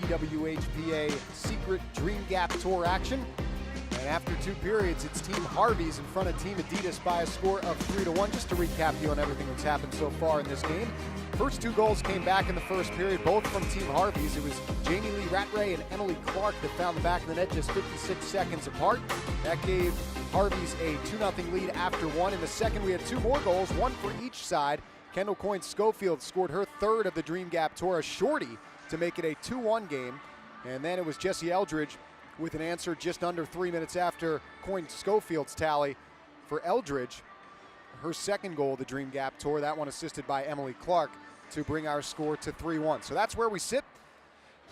S2: PWHPA Secret Dream Gap Tour action. And after two periods, it's Team Harvey's in front of Team Adidas by a score of 3-1. Just to recap you on everything that's happened so far in this game. First two goals came back in the first period, both from Team Harvey's. It was Jamie Lee Rattray and Emily Clark that found the back of the net just 56 seconds apart. That gave Harvey's a 2-0 lead after one. In the second, we had two more goals, one for each side. Kendall Coyne-Schofield scored her third of the Dream Gap Tour, a shorty, to make it a 2-1 game. And then it was Jessie Eldridge with an answer just under 3 minutes after Coyne-Schofield's tally for Eldridge. Her second goal of the Dream Gap Tour, that one assisted by Emily Clark, to bring our score to 3-1. So that's where we sit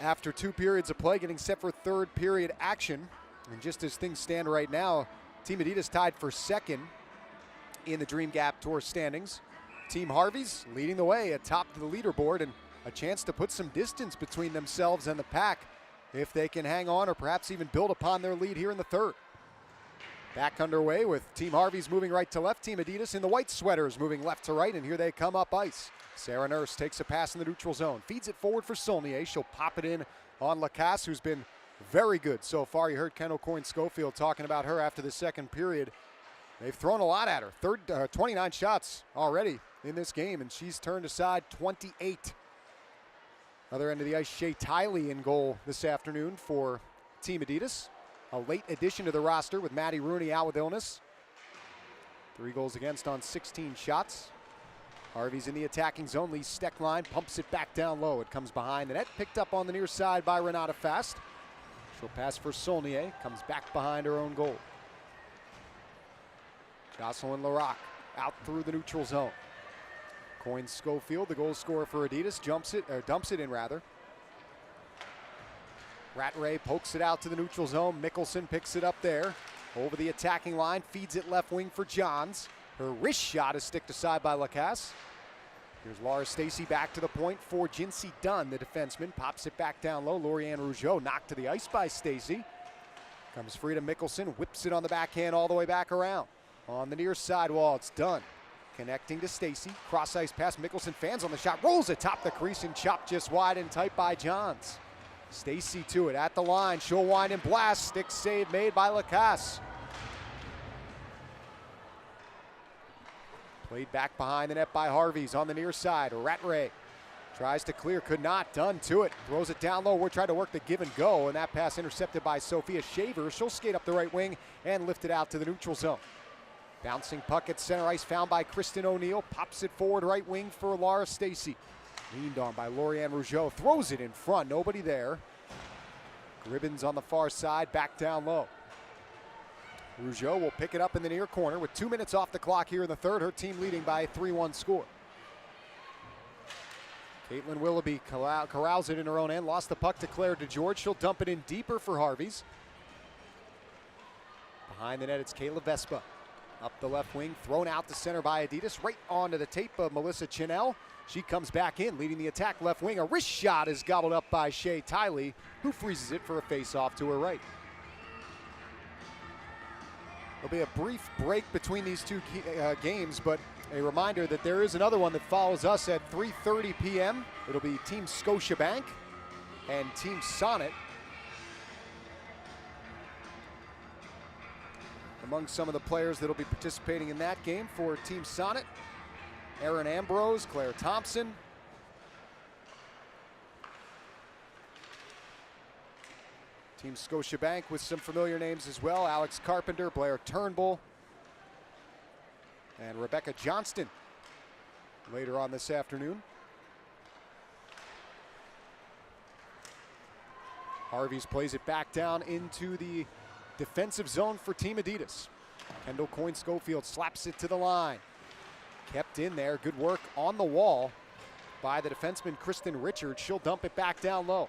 S2: after two periods of play, getting set for third period action. And just as things stand right now, Team Adidas tied for second in the Dream Gap Tour standings. Team Harvey's leading the way atop the leaderboard, and a chance to put some distance between themselves and the pack if they can hang on or perhaps even build upon their lead here in the third. Back underway with Team Harvey's moving right to left, Team Adidas in the white sweaters moving left to right, and here they come up ice. Sarah Nurse takes a pass in the neutral zone, feeds it forward for Saulnier. She'll pop it in on Lacasse, who's been very good so far. You heard Kendall Coyne-Schofield talking about her after the second period. They've thrown a lot at her. 29 shots already in this game, and she's turned aside 28. Other end of the ice, Shea Tiley in goal this afternoon for Team Adidas. A late addition to the roster with Maddie Rooney out with illness. 3 goals against on 16 shots. Harvey's in the attacking zone. Lee Steckline pumps it back down low. It comes behind the net, picked up on the near side by Renata Fast. She'll pass for Saulnier, comes back behind her own goal. Jocelyn Larocque out through the neutral zone. Coyne-Schofield, the goal scorer for Adidas, dumps it in rather. Rattray pokes it out to the neutral zone. Mickelson picks it up there. Over the attacking line, feeds it left wing for Johns. Her wrist shot is sticked aside by Lacasse. Here's Laura Stacey back to the point for Jinsey Dunn, the defenseman. Pops it back down low. Lorianne Rougeau knocked to the ice by Stacey. Comes free to Mickelson, whips it on the backhand all the way back around. On the near sidewall, it's Dunn. Connecting to Stacey. Cross ice pass. Mickelson fans on the shot. Rolls it top the crease and chopped just wide and tight by Johns. Stacey to it at the line. She'll wind and blast. Stick save made by Lacasse. Played back behind the net by Harvey's on the near side. Rattray tries to clear, could not. Dunn to it. Throws it down low. We're trying to work the give and go, and that pass intercepted by Sophia Shaver. She'll skate up the right wing and lift it out to the neutral zone. Bouncing puck at center ice found by Kristen O'Neill. Pops it forward right wing for Laura Stacey. Leaned on by Lorianne Rougeau. Throws it in front. Nobody there. Gribbins on the far side. Back down low. Rougeau will pick it up in the near corner with 2 minutes off the clock here in the third. Her team leading by a 3-1 score. Caitlin Willoughby corrals it in her own end. Lost the puck to Claire DeGeorge. She'll dump it in deeper for Harvey's. Behind the net, it's Kayla Vespa. Up the left wing, thrown out to center by Adidas. Right onto the tape of Melissa Chinell. She comes back in, leading the attack left wing. A wrist shot is gobbled up by Shea Tiley, who freezes it for a face-off to her right. There'll be a brief break between these two games, but a reminder that there is another one that follows us at 3:30 p.m. It'll be Team Scotiabank and Team Sonnet. Among some of the players that will be participating in that game for Team Sonnet, Erin Ambrose, Claire Thompson. Team Scotiabank with some familiar names as well. Alex Carpenter, Blair Turnbull, and Rebecca Johnston later on this afternoon. Harvey's plays it back down into the defensive zone for Team Adidas. Kendall Coyne-Schofield slaps it to the line. Kept in there. Good work on the wall by the defenseman Kristen Richards. She'll dump it back down low.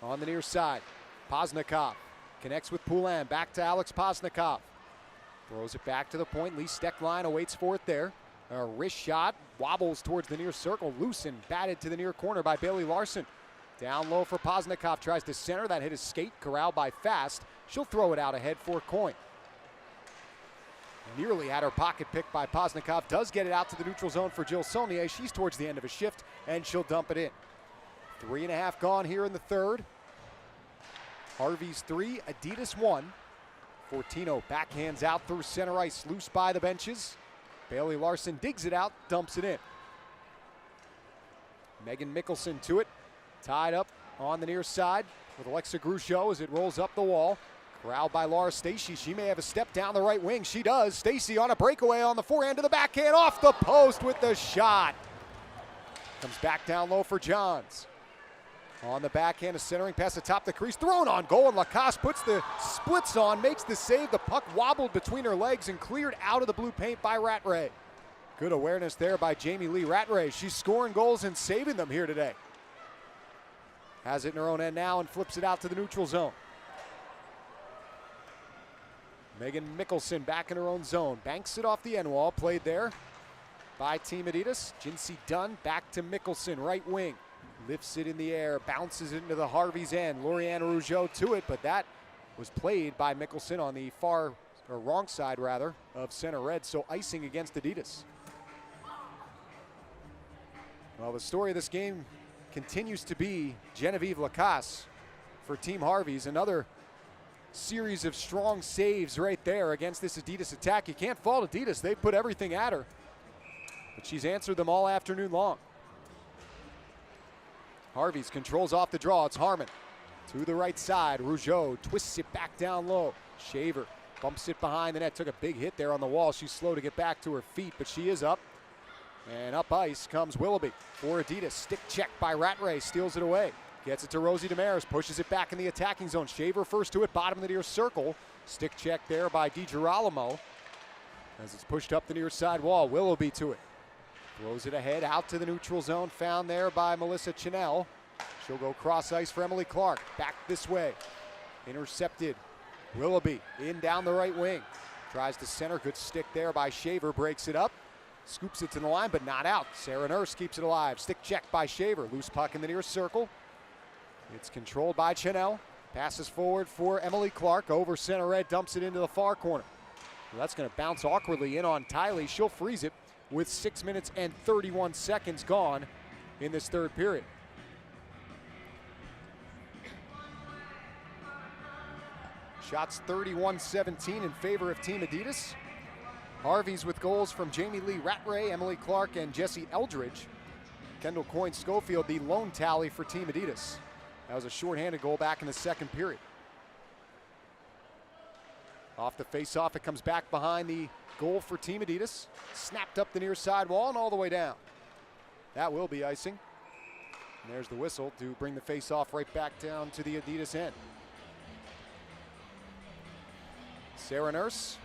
S2: On the near side, Poznikov connects with Poulin. Back to Alex Poznikov. Throws it back to the point. Lee Steckline awaits for it there. A wrist shot, wobbles towards the near circle. Loose and batted to the near corner by Bailey Larson. Down low for Poznikov, tries to center. That hit his skate, corralled by Fast. She'll throw it out ahead for Coyne. Nearly had her pocket picked by Poznikov. Does get it out to the neutral zone for Jill Saunier. She's towards the end of a shift, and she'll dump it in. 3.5 gone here in the third. Harvey's 3, Adidas 1. Fortino backhands out through center ice, loose by the benches. Bailey Larson digs it out, dumps it in. Megan Mickelson to it, tied up on the near side with Alexa Gruchot as it rolls up the wall. Corralled by Laura Stacey. She may have a step down the right wing. She does. Stacey on a breakaway on the forehand to the backhand, off the post with the shot. Comes back down low for Johns. On the backhand, a centering pass atop the crease, thrown on goal, and Lacasse puts the splits on, makes the save. The puck wobbled between her legs and cleared out of the blue paint by Rattray. Good awareness there by Jamie Lee Rattray. She's scoring goals and saving them here today. Has it in her own end now and flips it out to the neutral zone. Megan Mickelson back in her own zone. Banks it off the end wall. Played there by Team Adidas. Jinsey Dunn back to Mickelson, right wing. Lifts it in the air, bounces it into the Harvey's end. Lorianne Rougeau to it, but that was played by Mickelson on the far, or wrong side rather, of center red, so icing against Adidas. Well, the story of this game continues to be Genevieve Lacasse for Team Harvey's. Another series of strong saves right there against this Adidas attack. You can't fault Adidas. They've put everything at her, but she's answered them all afternoon long. Harvey's controls off the draw. It's Harmon to the right side. Rougeau twists it back down low. Shaver bumps it behind the net. Took a big hit there on the wall. She's slow to get back to her feet, but she is up. And up ice comes Willoughby for Adidas. Stick check by Rattray. Steals it away. Gets it to Rosie Demers. Pushes it back in the attacking zone. Shaver first to it. Bottom of the near circle. Stick check there by DiGirolamo as it's pushed up the near side wall. Willoughby to it. Throws it ahead out to the neutral zone. Found there by Melissa Chenell. She'll go cross ice for Emily Clark. Back this way. Intercepted. Willoughby in down the right wing. Tries to center. Good stick there by Shaver. Breaks it up. Scoops it to the line, but not out. Sarah Nurse keeps it alive. Stick check by Shaver. Loose puck in the near circle. It's controlled by Chenell. Passes forward for Emily Clark. Over center red. Dumps it into the far corner. Well, that's going to bounce awkwardly in on Tiley. She'll freeze it with 6 minutes and 31 seconds gone in this third period. Shots 31-17 in favor of Team Adidas. Harvey's with goals from Jamie Lee Rattray, Emily Clark, and Jessie Eldridge. Kendall Coyne Schofield, the lone tally for Team Adidas. That was a shorthanded goal back in the second period. Off the face-off, it comes back behind the goal for Team Adidas. Snapped up the near side wall and all the way down. That will be icing. And there's the whistle to bring the face-off right back down to the Adidas end. Sarah Nurse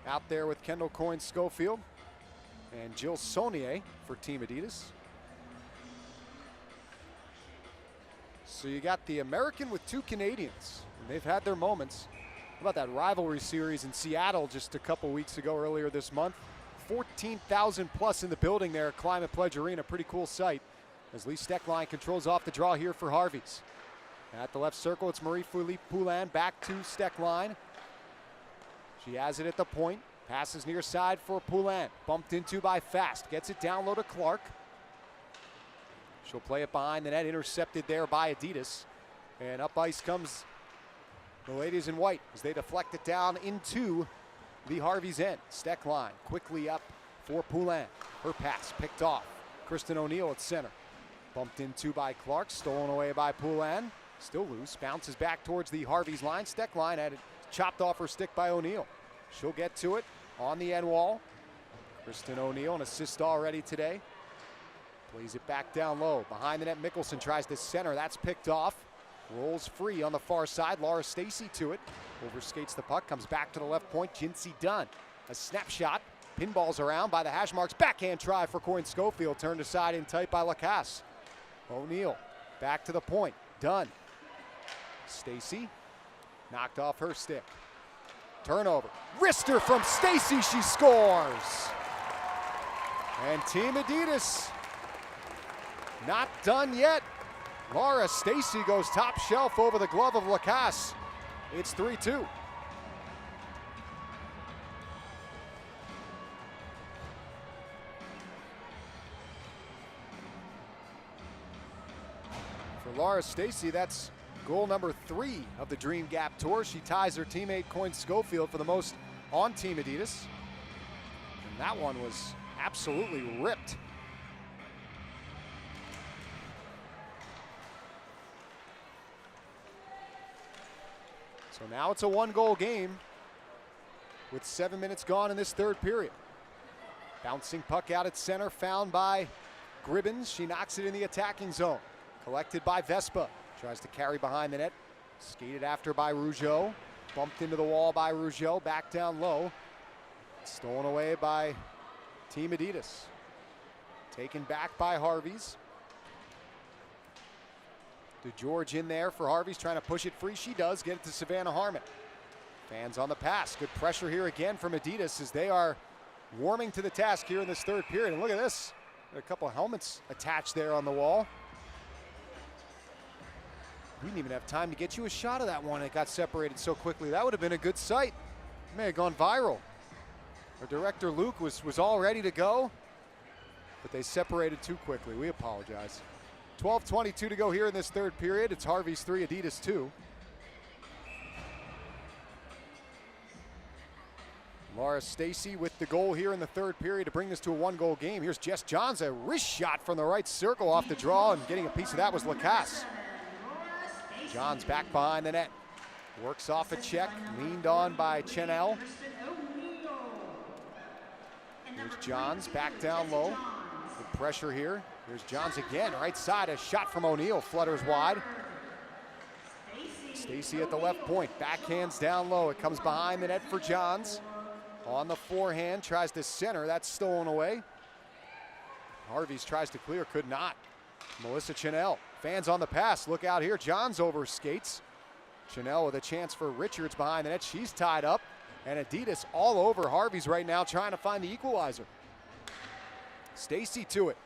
S2: out there with Kendall Coyne Schofield and Jill Saunier for Team Adidas. So you got the American with two Canadians, and they've had their moments. How about that rivalry series in Seattle just a couple weeks ago earlier this month? 14,000 plus in the building there at Climate Pledge Arena. Pretty cool sight as Lee Steckline controls off the draw here for Harvey's. At the left circle, it's Marie-Philippe Poulin back to Steckline. She has it at the point. Passes near side for Poulin. Bumped into by Fast. Gets it down low to Clark. She'll play it behind the net. Intercepted there by Adidas. And up ice comes the ladies in white as they deflect it down into the Harvey's end. Steckline quickly up for Poulin. Her pass picked off. Kristen O'Neill at center. Bumped into by Clark. Stolen away by Poulin. Still loose. Bounces back towards the Harvey's line. Steckline had it chopped off her stick by O'Neill. She'll get to it on the end wall. Kristen O'Neill, an assist already today. Plays it back down low. Behind the net, Mickelson tries to center. That's picked off. Rolls free on the far side. Laura Stacey to it. Overskates the puck. Comes back to the left point. Jinsey Dunn. A snapshot. Pinballs around by the hash marks. Backhand try for Coyne Schofield. Turned aside in tight by Lacasse. O'Neill back to the point. Dunn. Stacey. Knocked off her stick. Turnover. Wrister from Stacey. She scores. And Team Adidas not done yet. Laura Stacey goes top shelf over the glove of Lacasse. It's 3-2. For Laura Stacy, that's goal number 3 of the Dream Gap Tour. She ties her teammate Coyne Schofield for the most on Team Adidas. And that one was absolutely ripped. So now it's a 1-goal game with 7 minutes gone in this third period. Bouncing puck out at center, found by Gribbins. She knocks it in the attacking zone. Collected by Vespa. Tries to carry behind the net. Skated after by Rougeau. Bumped into the wall by Rougeau. Back down low. Stolen away by Team Adidas. Taken back by Harvey's. DeGeorge in there for Harvey's, trying to push it free. She does get it to Savannah Harmon. Fans on the pass. Good pressure here again from Adidas as they are warming to the task here in this third period. And look at this. A couple of helmets attached there on the wall. We didn't even have time to get you a shot of that one. It got separated so quickly. That would have been a good sight. It may have gone viral. Our director Luke was all ready to go, but they separated too quickly. We apologize. 12:22 to go here in this third period. It's Harvey's 3, Adidas 2. Laura Stacy with the goal here in the third period to bring this to a 1-goal game. Here's Jess Johns, a wrist shot from the right circle off the draw, and getting a piece of that was Lacasse. Johns back behind the net. Works off a check, leaned on by Chenel. Here's Johns back down low. Good pressure here. Here's Johns again, right side. A shot from O'Neill, flutters wide. Stacy at the left point, backhands down low. It comes behind the net for Johns. On the forehand, tries to center. That's stolen away. Harvey's tries to clear, could not. Melissa Chenel, fans on the pass. Look out here. Johns over skates. Chenel with a chance for Richards behind the net. She's tied up. And Adidas all over Harvey's right now, trying to find the equalizer. Stacy to it.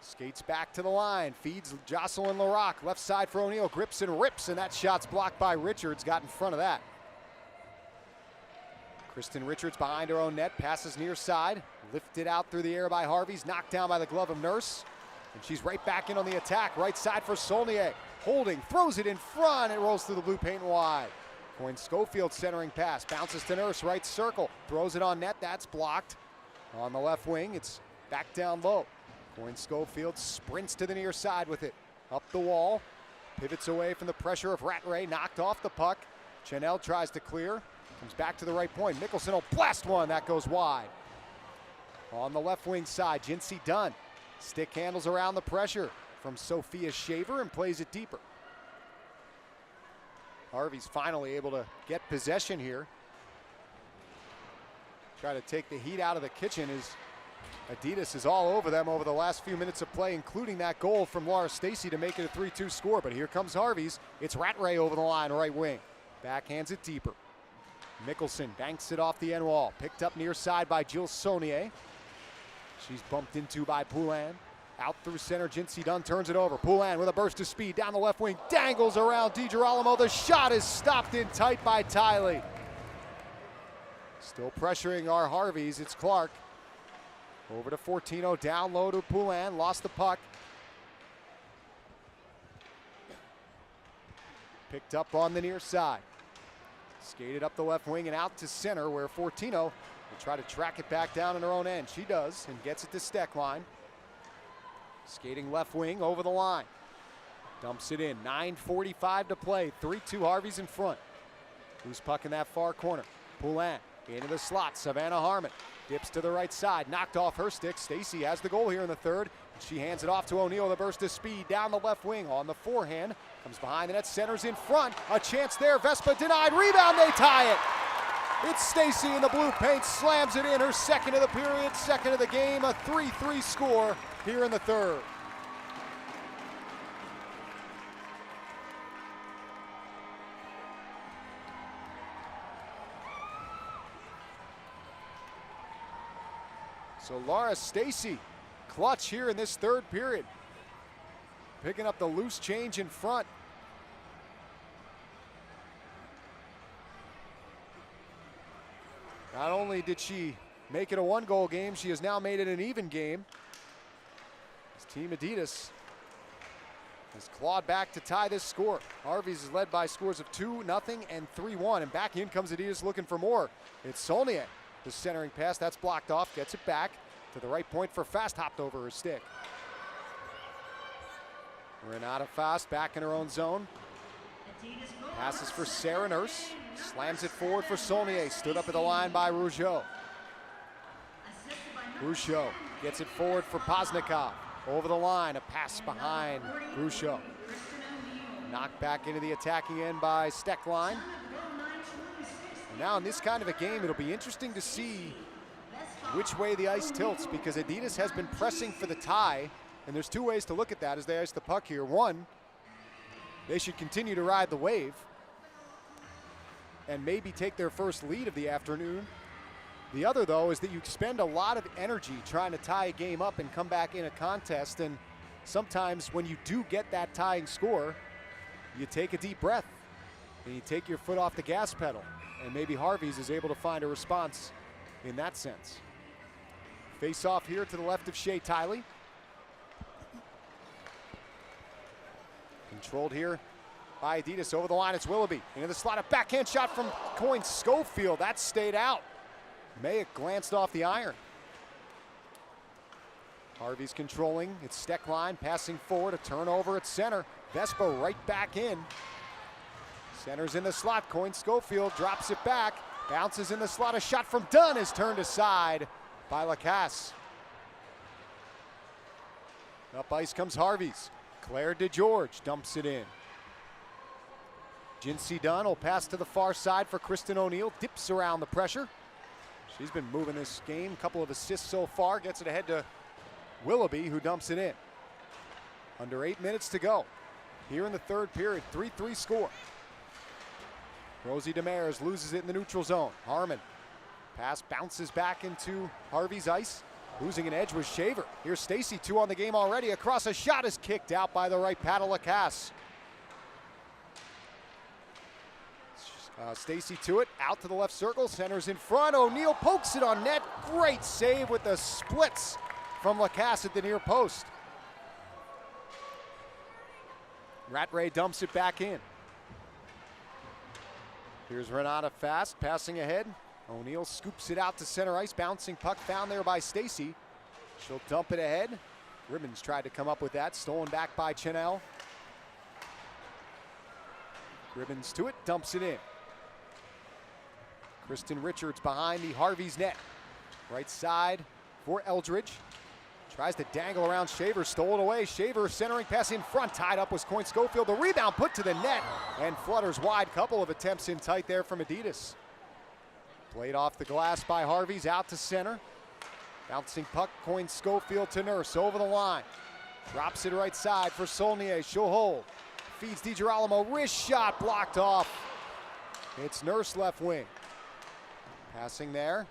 S2: Skates back to the line. Feeds Jocelyn Larocque. Left side for O'Neill. Grips and rips. And that shot's blocked by Richards. Got in front of that. Kristen Richards behind her own net. Passes near side. Lifted out through the air by Harvey's. Knocked down by the glove of Nurse. And she's right back in on the attack. Right side for Saulnier. Holding. Throws it in front. It rolls through the blue paint and wide. Coyne Schofield centering pass. Bounces to Nurse. Right circle. Throws it on net. That's blocked. On the left wing, it's back down low. Coyne Schofield sprints to the near side with it. Up the wall. Pivots away from the pressure of Rattray. Knocked off the puck. Chenel tries to clear. Comes back to the right point. Mickelson will blast one. That goes wide. On the left wing side, Jinsey Dunn. Stick handles around the pressure from Sophia Shaver and plays it deeper. Harvey's finally able to get possession here. Try to take the heat out of the kitchen as Adidas is all over them over the last few minutes of play, including that goal from Laura Stacy to make it a 3-2 score. But here comes Harvey's. It's Rattray over the line, right wing. Backhands it deeper. Mickelson banks it off the end wall. Picked up near side by Jill Saulnier. She's bumped into by Poulin. Out through center, Jinsey Dunn turns it over. Poulin with a burst of speed down the left wing. Dangles around DiGirolamo. The shot is stopped in tight by Tiley. Still pressuring our Harveys. It's Clark. Over to Fortino, down low to Poulin. Lost the puck. Picked up on the near side. Skated up the left wing and out to center where Fortino will try to track it back down in her own end. She does and gets it to Steckline. Skating left wing over the line. Dumps it in. 9:45 to play. 3-2 Harvey's in front. Loose puck in that far corner. Poulin into the slot. Savannah Harmon dips to the right side. Knocked off her stick. Stacy has the goal here in the third. She hands it off to O'Neill. The burst of speed down the left wing on the forehand. Comes behind the net. Centers in front. A chance there. Vespa denied. Rebound. They tie it. It's Stacy in the blue paint. Slams it in. Her second of the period. Second of the game. A 3-3 score here in the third. So Laura Stacy, clutch here in this third period. Picking up the loose change in front. Not only did she make it a 1-goal game, she has now made it an even game. As Team Adidas has clawed back to tie this score. Harvey's is led by scores of 2-0 and 3-1, and back in comes Adidas looking for more. It's Saulnier, the centering pass, that's blocked off, gets it back to the right point for Fast, hopped over her stick. Renata Fast back in her own zone. Passes for Sarah Nurse, slams it forward for Saulnier, stood up at the line by Rougeau. Rougeau gets it forward for Poznikov. Over the line, a pass behind Rougeau. Knocked back into the attacking end by Steckline. And now in this kind of a game, it'll be interesting to see which way the ice tilts, because Adidas has been pressing for the tie, and there's two ways to look at that as they ice the puck here. One, they should continue to ride the wave and maybe take their first lead of the afternoon. The other, though, is that you spend a lot of energy trying to tie a game up and come back in a contest, and sometimes when you do get that tying score, you take a deep breath and you take your foot off the gas pedal, and maybe Harvey's is able to find a response in that sense. Face off here to the left of Shea Tiley. Controlled here by Adidas. Over the line, it's Willoughby. Into the slot, a backhand shot from Coyne Schofield. That stayed out. Mayick glanced off the iron. Harvey's controlling. It's Steckline passing forward. A turnover at center. Vespa right back in. Centers in the slot. Coyne Schofield drops it back. Bounces in the slot. A shot from Dunn is turned aside by Lacasse. Up ice comes Harvey's. Claire DeGeorge dumps it in. Jinsey Dunn will pass to the far side for Kristen O'Neill. Dips around the pressure. She's been moving this game. A couple of assists so far. Gets it ahead to Willoughby, who dumps it in. Under 8 minutes to go. Here in the third period, 3-3 score. Rosie Demers loses it in the neutral zone. Harmon. Pass bounces back into Harvey's ice. Losing an edge was Shaver. Here's Stacy, 2 on the game already. Across, a shot is kicked out by the right paddle, Lacasse. Stacy to it, out to the left circle, centers in front. O'Neill pokes it on net. Great save with the splits from Lacasse at the near post. Rattray dumps it back in. Here's Renata Fast passing ahead. O'Neill scoops it out to center ice. Bouncing puck found there by Stacy. She'll dump it ahead. Ribbons tried to come up with that. Stolen back by Chanel. Ribbons to it, dumps it in. Kristen Richards behind the Harvey's net. Right side for Eldridge. Tries to dangle around Shaver, stole it away. Shaver centering pass in front, tied up was Coyne Schofield. The rebound put to the net and flutters wide. Couple of attempts in tight there from Adidas. Played off the glass by Harvey's, out to center. Bouncing puck, Coyne Schofield to Nurse, over the line. Drops it right side for Saulnier, she'll hold. Feeds DiGirolamo, wrist shot blocked off. It's Nurse left wing. Passing there,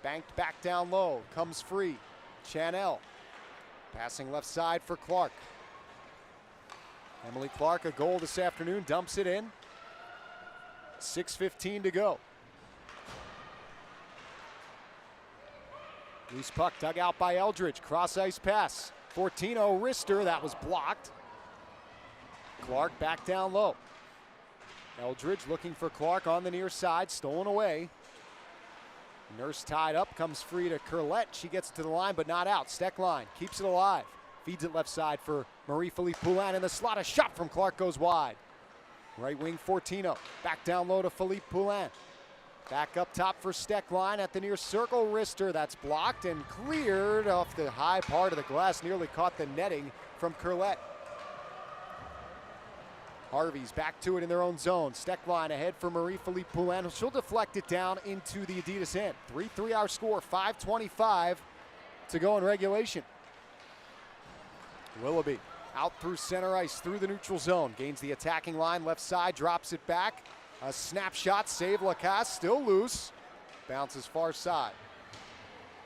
S2: banked back down low, comes free. Chanel, passing left side for Clark. Emily Clark, a goal this afternoon, dumps it in. 6:15 to go. Loose puck dug out by Eldridge. Cross ice pass. Fortino wrister, that was blocked. Clark back down low. Eldridge looking for Clark on the near side, stolen away. Nurse tied up, comes free to Curlette. She gets to the line, but not out. Steckline keeps it alive. Feeds it left side for Marie-Philippe Poulin in the slot. A shot from Clark goes wide. Right wing Fortino. Back down low to Philippe Poulin. Back up top for Steckline at the near circle. Wrister, that's blocked and cleared off the high part of the glass. Nearly caught the netting from Curlette. Harvey's back to it in their own zone. Steckline ahead for Marie-Philippe Poulin. She'll deflect it down into the Adidas end. 3-3 our score, 5:25 to go in regulation. Willoughby out through center ice, through the neutral zone. Gains the attacking line, left side, drops it back. A snapshot, save Lacasse, still loose. Bounces far side.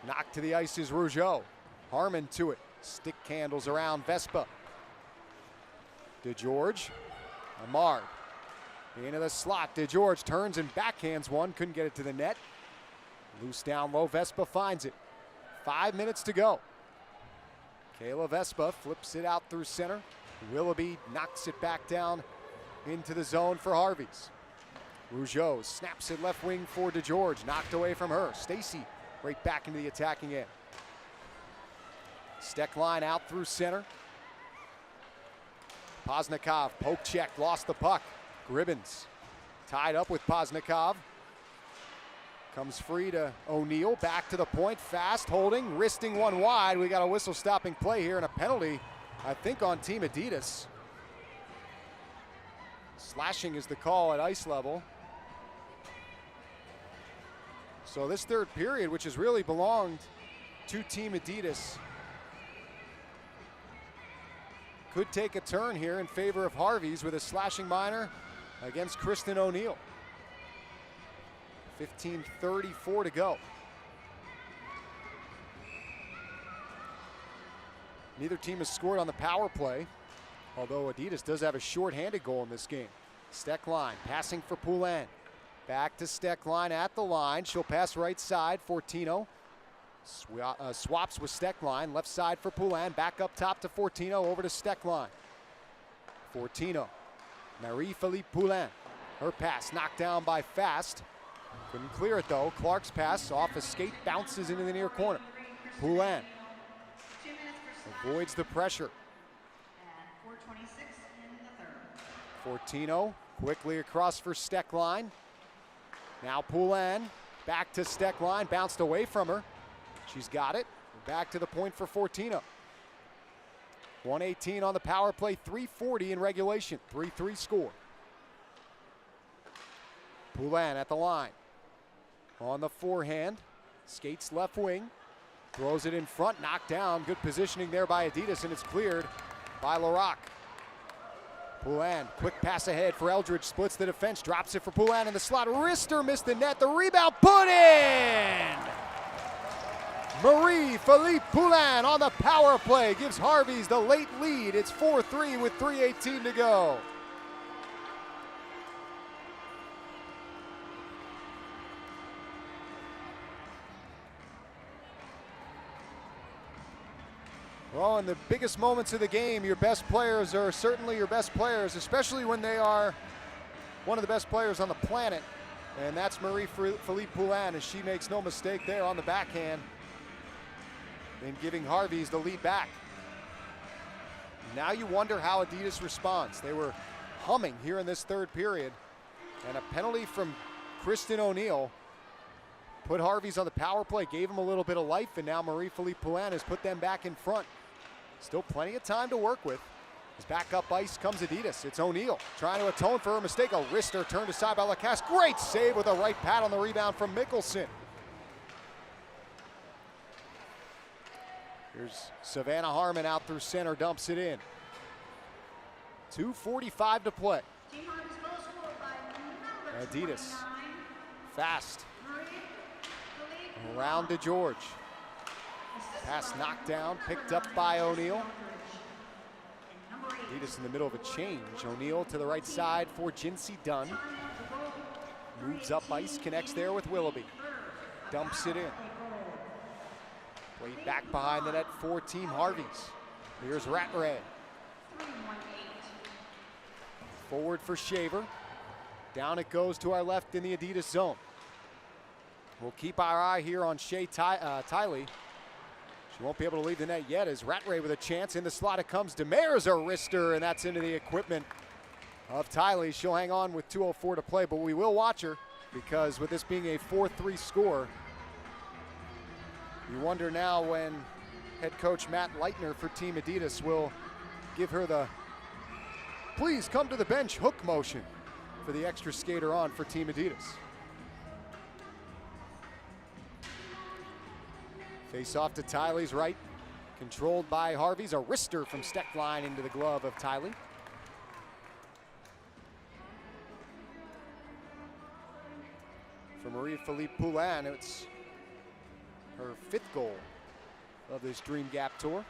S2: Knocked to the ice is Rougeau. Harmon to it. Stick handles around Vespa. DeGeorge. Amard. Into the slot. DeGeorge turns and backhands one. Couldn't get it to the net. Loose down low, Vespa finds it. 5 minutes to go. Kayla Vespa flips it out through center. Willoughby knocks it back down into the zone for Harvey's. Rougeau snaps it left wing for DeGeorge, knocked away from her. Stacy right back into the attacking end. Steckline out through center. Poznikov, poke check, lost the puck. Gribbins tied up with Poznikov. Comes free to O'Neal, back to the point, fast, holding, wristing one wide. We got a whistle stopping play here and a penalty, I think, on Team Adidas. Slashing is the call at ice level. So this third period, which has really belonged to Team Adidas, could take a turn here in favor of Harvey's with a slashing minor against Kristen O'Neal. 15:34 to go. Neither team has scored on the power play, although Adidas does have a short-handed goal in this game. Steckline passing for Poulin. Back to Steckline at the line. She'll pass right side. Fortino swaps with Steckline. Left side for Poulin. Back up top to Fortino. Over to Steckline. Fortino. Marie-Philippe Poulin. Her pass knocked down by Fast. Couldn't clear it though. Clark's pass off a skate, bounces into the near corner. Poulin avoids the pressure.
S1: 4:26 in the third.
S2: Fortino quickly across for Steckline. Now Poulin back to Steckline, bounced away from her. She's got it. Back to the point for Fortino. 1:18 on the power play, 3:40 in regulation. 3-3 score. Poulin at the line. On the forehand, skates left wing, throws it in front, knocked down. Good positioning there by Adidas, and it's cleared by Larocque. Poulin, quick pass ahead for Eldridge, splits the defense, drops it for Poulin in the slot. Wrister missed the net, the rebound put in! Marie-Philippe Poulin on the power play gives Harvey's the late lead. It's 4-3 with 3:18 to go. Well, in the biggest moments of the game, your best players are certainly your best players, especially when they are one of the best players on the planet. And that's Marie-Philippe Poulin, and she makes no mistake there on the backhand in giving Harvey's the lead back. Now you wonder how Adidas responds. They were humming here in this third period, and a penalty from Kristen O'Neal put Harvey's on the power play, gave him a little bit of life, and now Marie-Philippe Poulin has put them back in front. Still plenty of time to work with. As back up ice comes Adidas. It's O'Neal trying to atone for her mistake. A wrister turned aside by Lacasse. Great save with a right pad on the rebound from Mickelson. Here's Savannah Harmon out through center, dumps it in. 2:45 to play. Adidas fast. Around to George. Pass knocked down, picked up by O'Neal. Adidas in the middle of a change. O'Neal to the right side for Jinsey Dunn. Moves up ice, connects there with Willoughby. Dumps it in. Played back behind the net for Team Harvey's. Here's Rattray. Forward for Shaver. Down it goes to our left in the Adidas zone. We'll keep our eye here on Shea Tiley. She won't be able to leave the net yet as Rattray with a chance. In the slot it comes. Demers a wrister, and that's into the equipment of Tiley. She'll hang on with 2:04 to play, but we will watch her because with this being a 4-3 score, you wonder now when head coach Matt Leitner for Team Adidas will give her the please come to the bench hook motion for the extra skater on for Team Adidas. Face off to Tiley's right, controlled by Harvey's. A wrister from Steckline into the glove of Tiley. For Marie-Philippe Poulin, it's her 5th goal of this Dream Gap tour.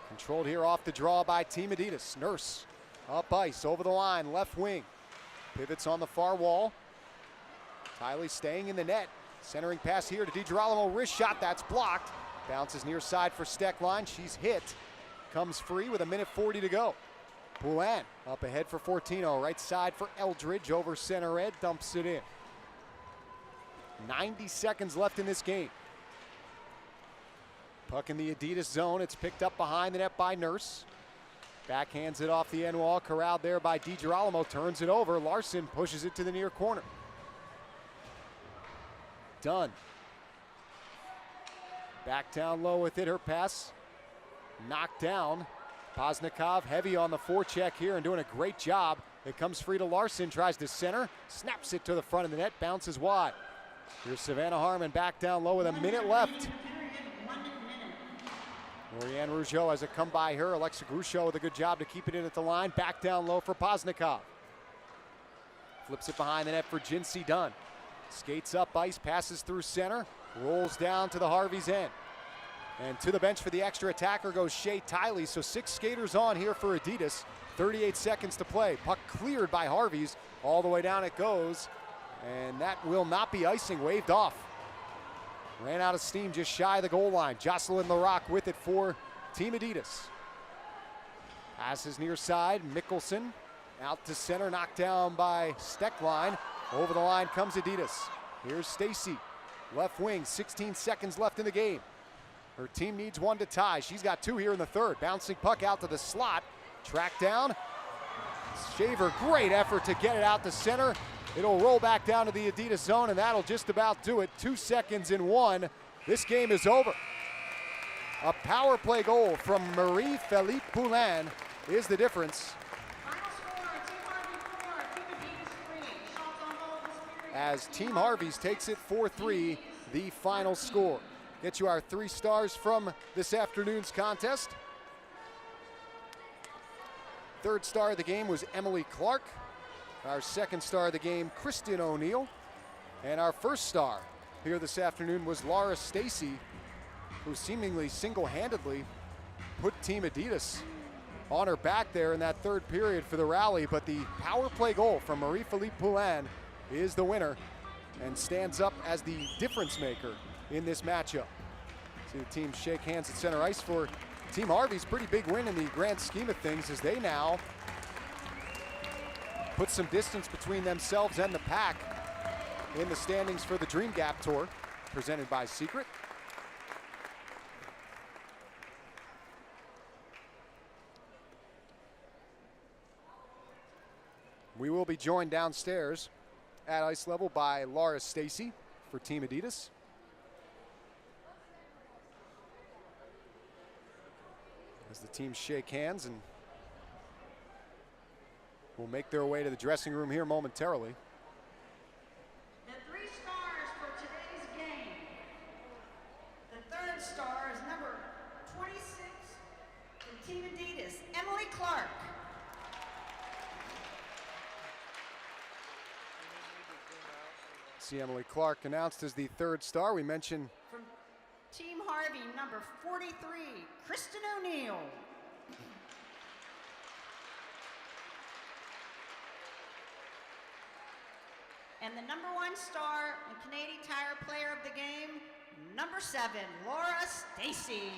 S2: Controlled here off the draw by Team Adidas. Nurse up ice, over the line, left wing. Pivots on the far wall. Tiley staying in the net. Centering pass here to DiGirolamo. Wrist shot, that's blocked. Bounces near side for Steckline. She's hit. Comes free with 1:40 to go. Poulin up ahead for Fortino. Right side for Eldridge over center ed. Dumps it in. 90 seconds left in this game. Puck in the Adidas zone. It's picked up behind the net by Nurse. Backhands it off the end wall. Corralled there by DiGirolamo. Turns it over. Larson pushes it to the near corner. Dunn. Back down low with it. Her pass knocked down. Poznikov heavy on the forecheck here and doing a great job. It comes free to Larson. Tries to center. Snaps it to the front of the net. Bounces wide. Here's Savannah Harmon back down low with 1 minute left. Oriane Rougeau has it come by her. Alexa Grusho with a good job to keep it in at the line. Back down low for Poznikov. Flips it behind the net for Jinsey Dunn. Skates up ice, passes through center. Rolls down to the Harvey's end. And to the bench for the extra attacker goes Shea Tiley. So 6 skaters on here for Adidas. 38 seconds to play. Puck cleared by Harvey's. All the way down it goes. And that will not be icing, waved off. Ran out of steam just shy of the goal line. Jocelyn Larocque with it for Team Adidas. Passes near side. Mickelson out to center, knocked down by Steckline. Over the line comes Adidas. Here's Stacy, left wing, 16 seconds left in the game. Her team needs 1 to tie. She's got 2 here in the third. Bouncing puck out to the slot. Tracked down. Shaver, great effort to get it out to center. It'll roll back down to the Adidas zone, and that'll just about do it. 2 seconds in 1. This game is over. A power play goal from Marie-Philippe Poulin is the difference. As Team Harvey's takes it 4-3, the final score. Get you our 3 stars from this afternoon's contest. 3rd star of the game was Emily Clark. Our 2nd star of the game, Kristen O'Neill. And our 1st star here this afternoon was Laura Stacy, who seemingly single-handedly put Team Adidas on her back there in that 3rd period for the rally. But the power play goal from Marie-Philippe Poulin is the winner and stands up as the difference maker in this matchup. See the team shake hands at center ice for Team Harvey's pretty big win in the grand scheme of things, as they now put some distance between themselves and the pack in the standings for the Dream Gap Tour, presented by Secret. We will be joined downstairs at ice level by Laura Stacy for Team Adidas. As the teams shake hands and will make their way to the dressing room here momentarily.
S1: The 3 stars for today's game. The 3rd star is number 26 in Team Adidas, Emily Clark.
S2: See Emily Clark announced as the 3rd star. We mentioned
S1: From Team Harvey, number 43, Kristen O'Neill. And the number 1 star and Canadian Tire Player of the game, number 7, Laura Stacy.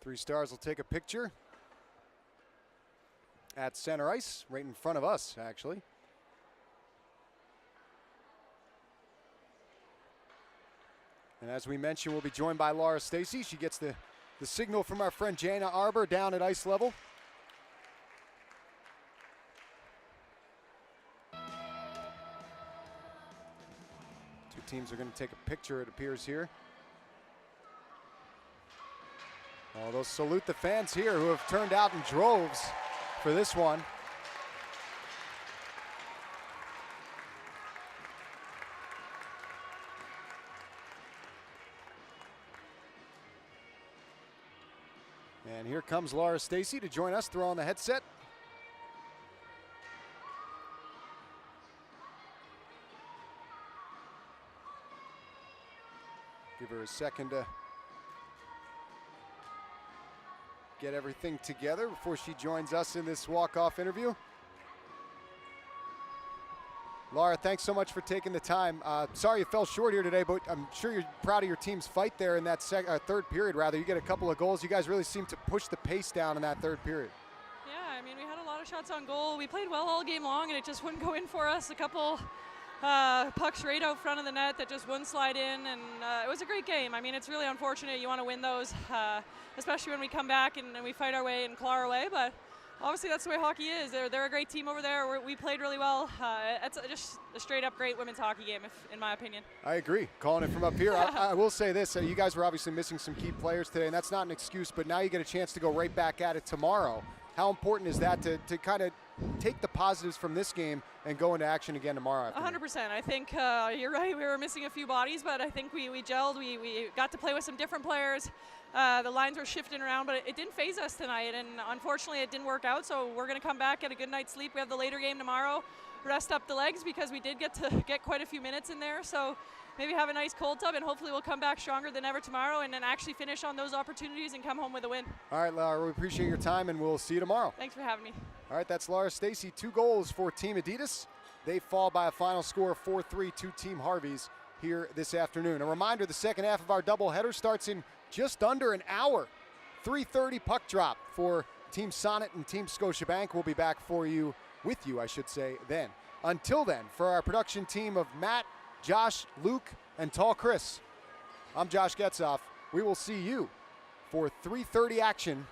S2: Three stars will take a picture at center ice, right in front of us, actually. And as we mentioned, we'll be joined by Laura Stacy. She gets the signal from our friend Jana Arbor down at ice level. Two teams are going to take a picture, it appears here. Oh, they'll salute the fans here who have turned out in droves for this one. And here comes Laura Stacy to join us, throw on the headset. Give her a second to get everything together before she joins us in this walk-off interview. Laura, thanks so much for taking the time. Sorry you fell short here today, but I'm sure you're proud of your team's fight there in that third period, rather. You get a couple of goals. You guys really seem to push the pace down in that third period.
S3: Yeah, I mean, we had a lot of shots on goal. We played well all game long, and it just wouldn't go in for us. A couple pucks right out front of the net that just wouldn't slide in, and it was a great game. I mean, it's really unfortunate. You want to win those, especially when we come back and we fight our way and claw our way, but obviously that's the way hockey is. They're a great team over there. We played really well. It's just a straight-up great women's hockey game, in my opinion.
S2: I agree. Calling it from up here. I will say this. You guys were obviously missing some key players today, and that's not an excuse, but now you get a chance to go right back at it tomorrow. How important is that to kind of take the positives from this game and go into action again tomorrow afternoon?
S3: 100%. I think you're right. We were missing a few bodies, but I think we gelled. We got to play with some different players. The lines were shifting around, but it didn't phase us tonight, and unfortunately it didn't work out, so we're going to come back, get a good night's sleep. We have the later game tomorrow, rest up the legs because we did get quite a few minutes in there, so maybe have a nice cold tub, and hopefully we'll come back stronger than ever tomorrow and then actually finish on those opportunities and come home with a win.
S2: All right, Laura, we appreciate your time, and we'll see you tomorrow.
S3: Thanks for having me.
S2: All right, that's Laura Stacey. 2 goals for Team Adidas. They fall by a final score of 4-3 to Team Harvey's here this afternoon. A reminder, the second half of our doubleheader starts in just under an hour. 3:30 puck drop for Team Sonnet and Team Scotiabank. We'll be back with you, I should say, then. Until then, for our production team of Matt, Josh, Luke, and Tall Chris, I'm Josh Getzoff. We will see you for 3:30 action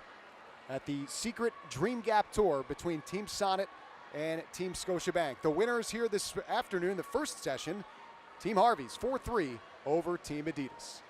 S2: at the secret Dream Gap Tour between Team Sonnet and Team Scotiabank. The winners here this afternoon, the first session, Team Harvey's 4-3 over Team Adidas.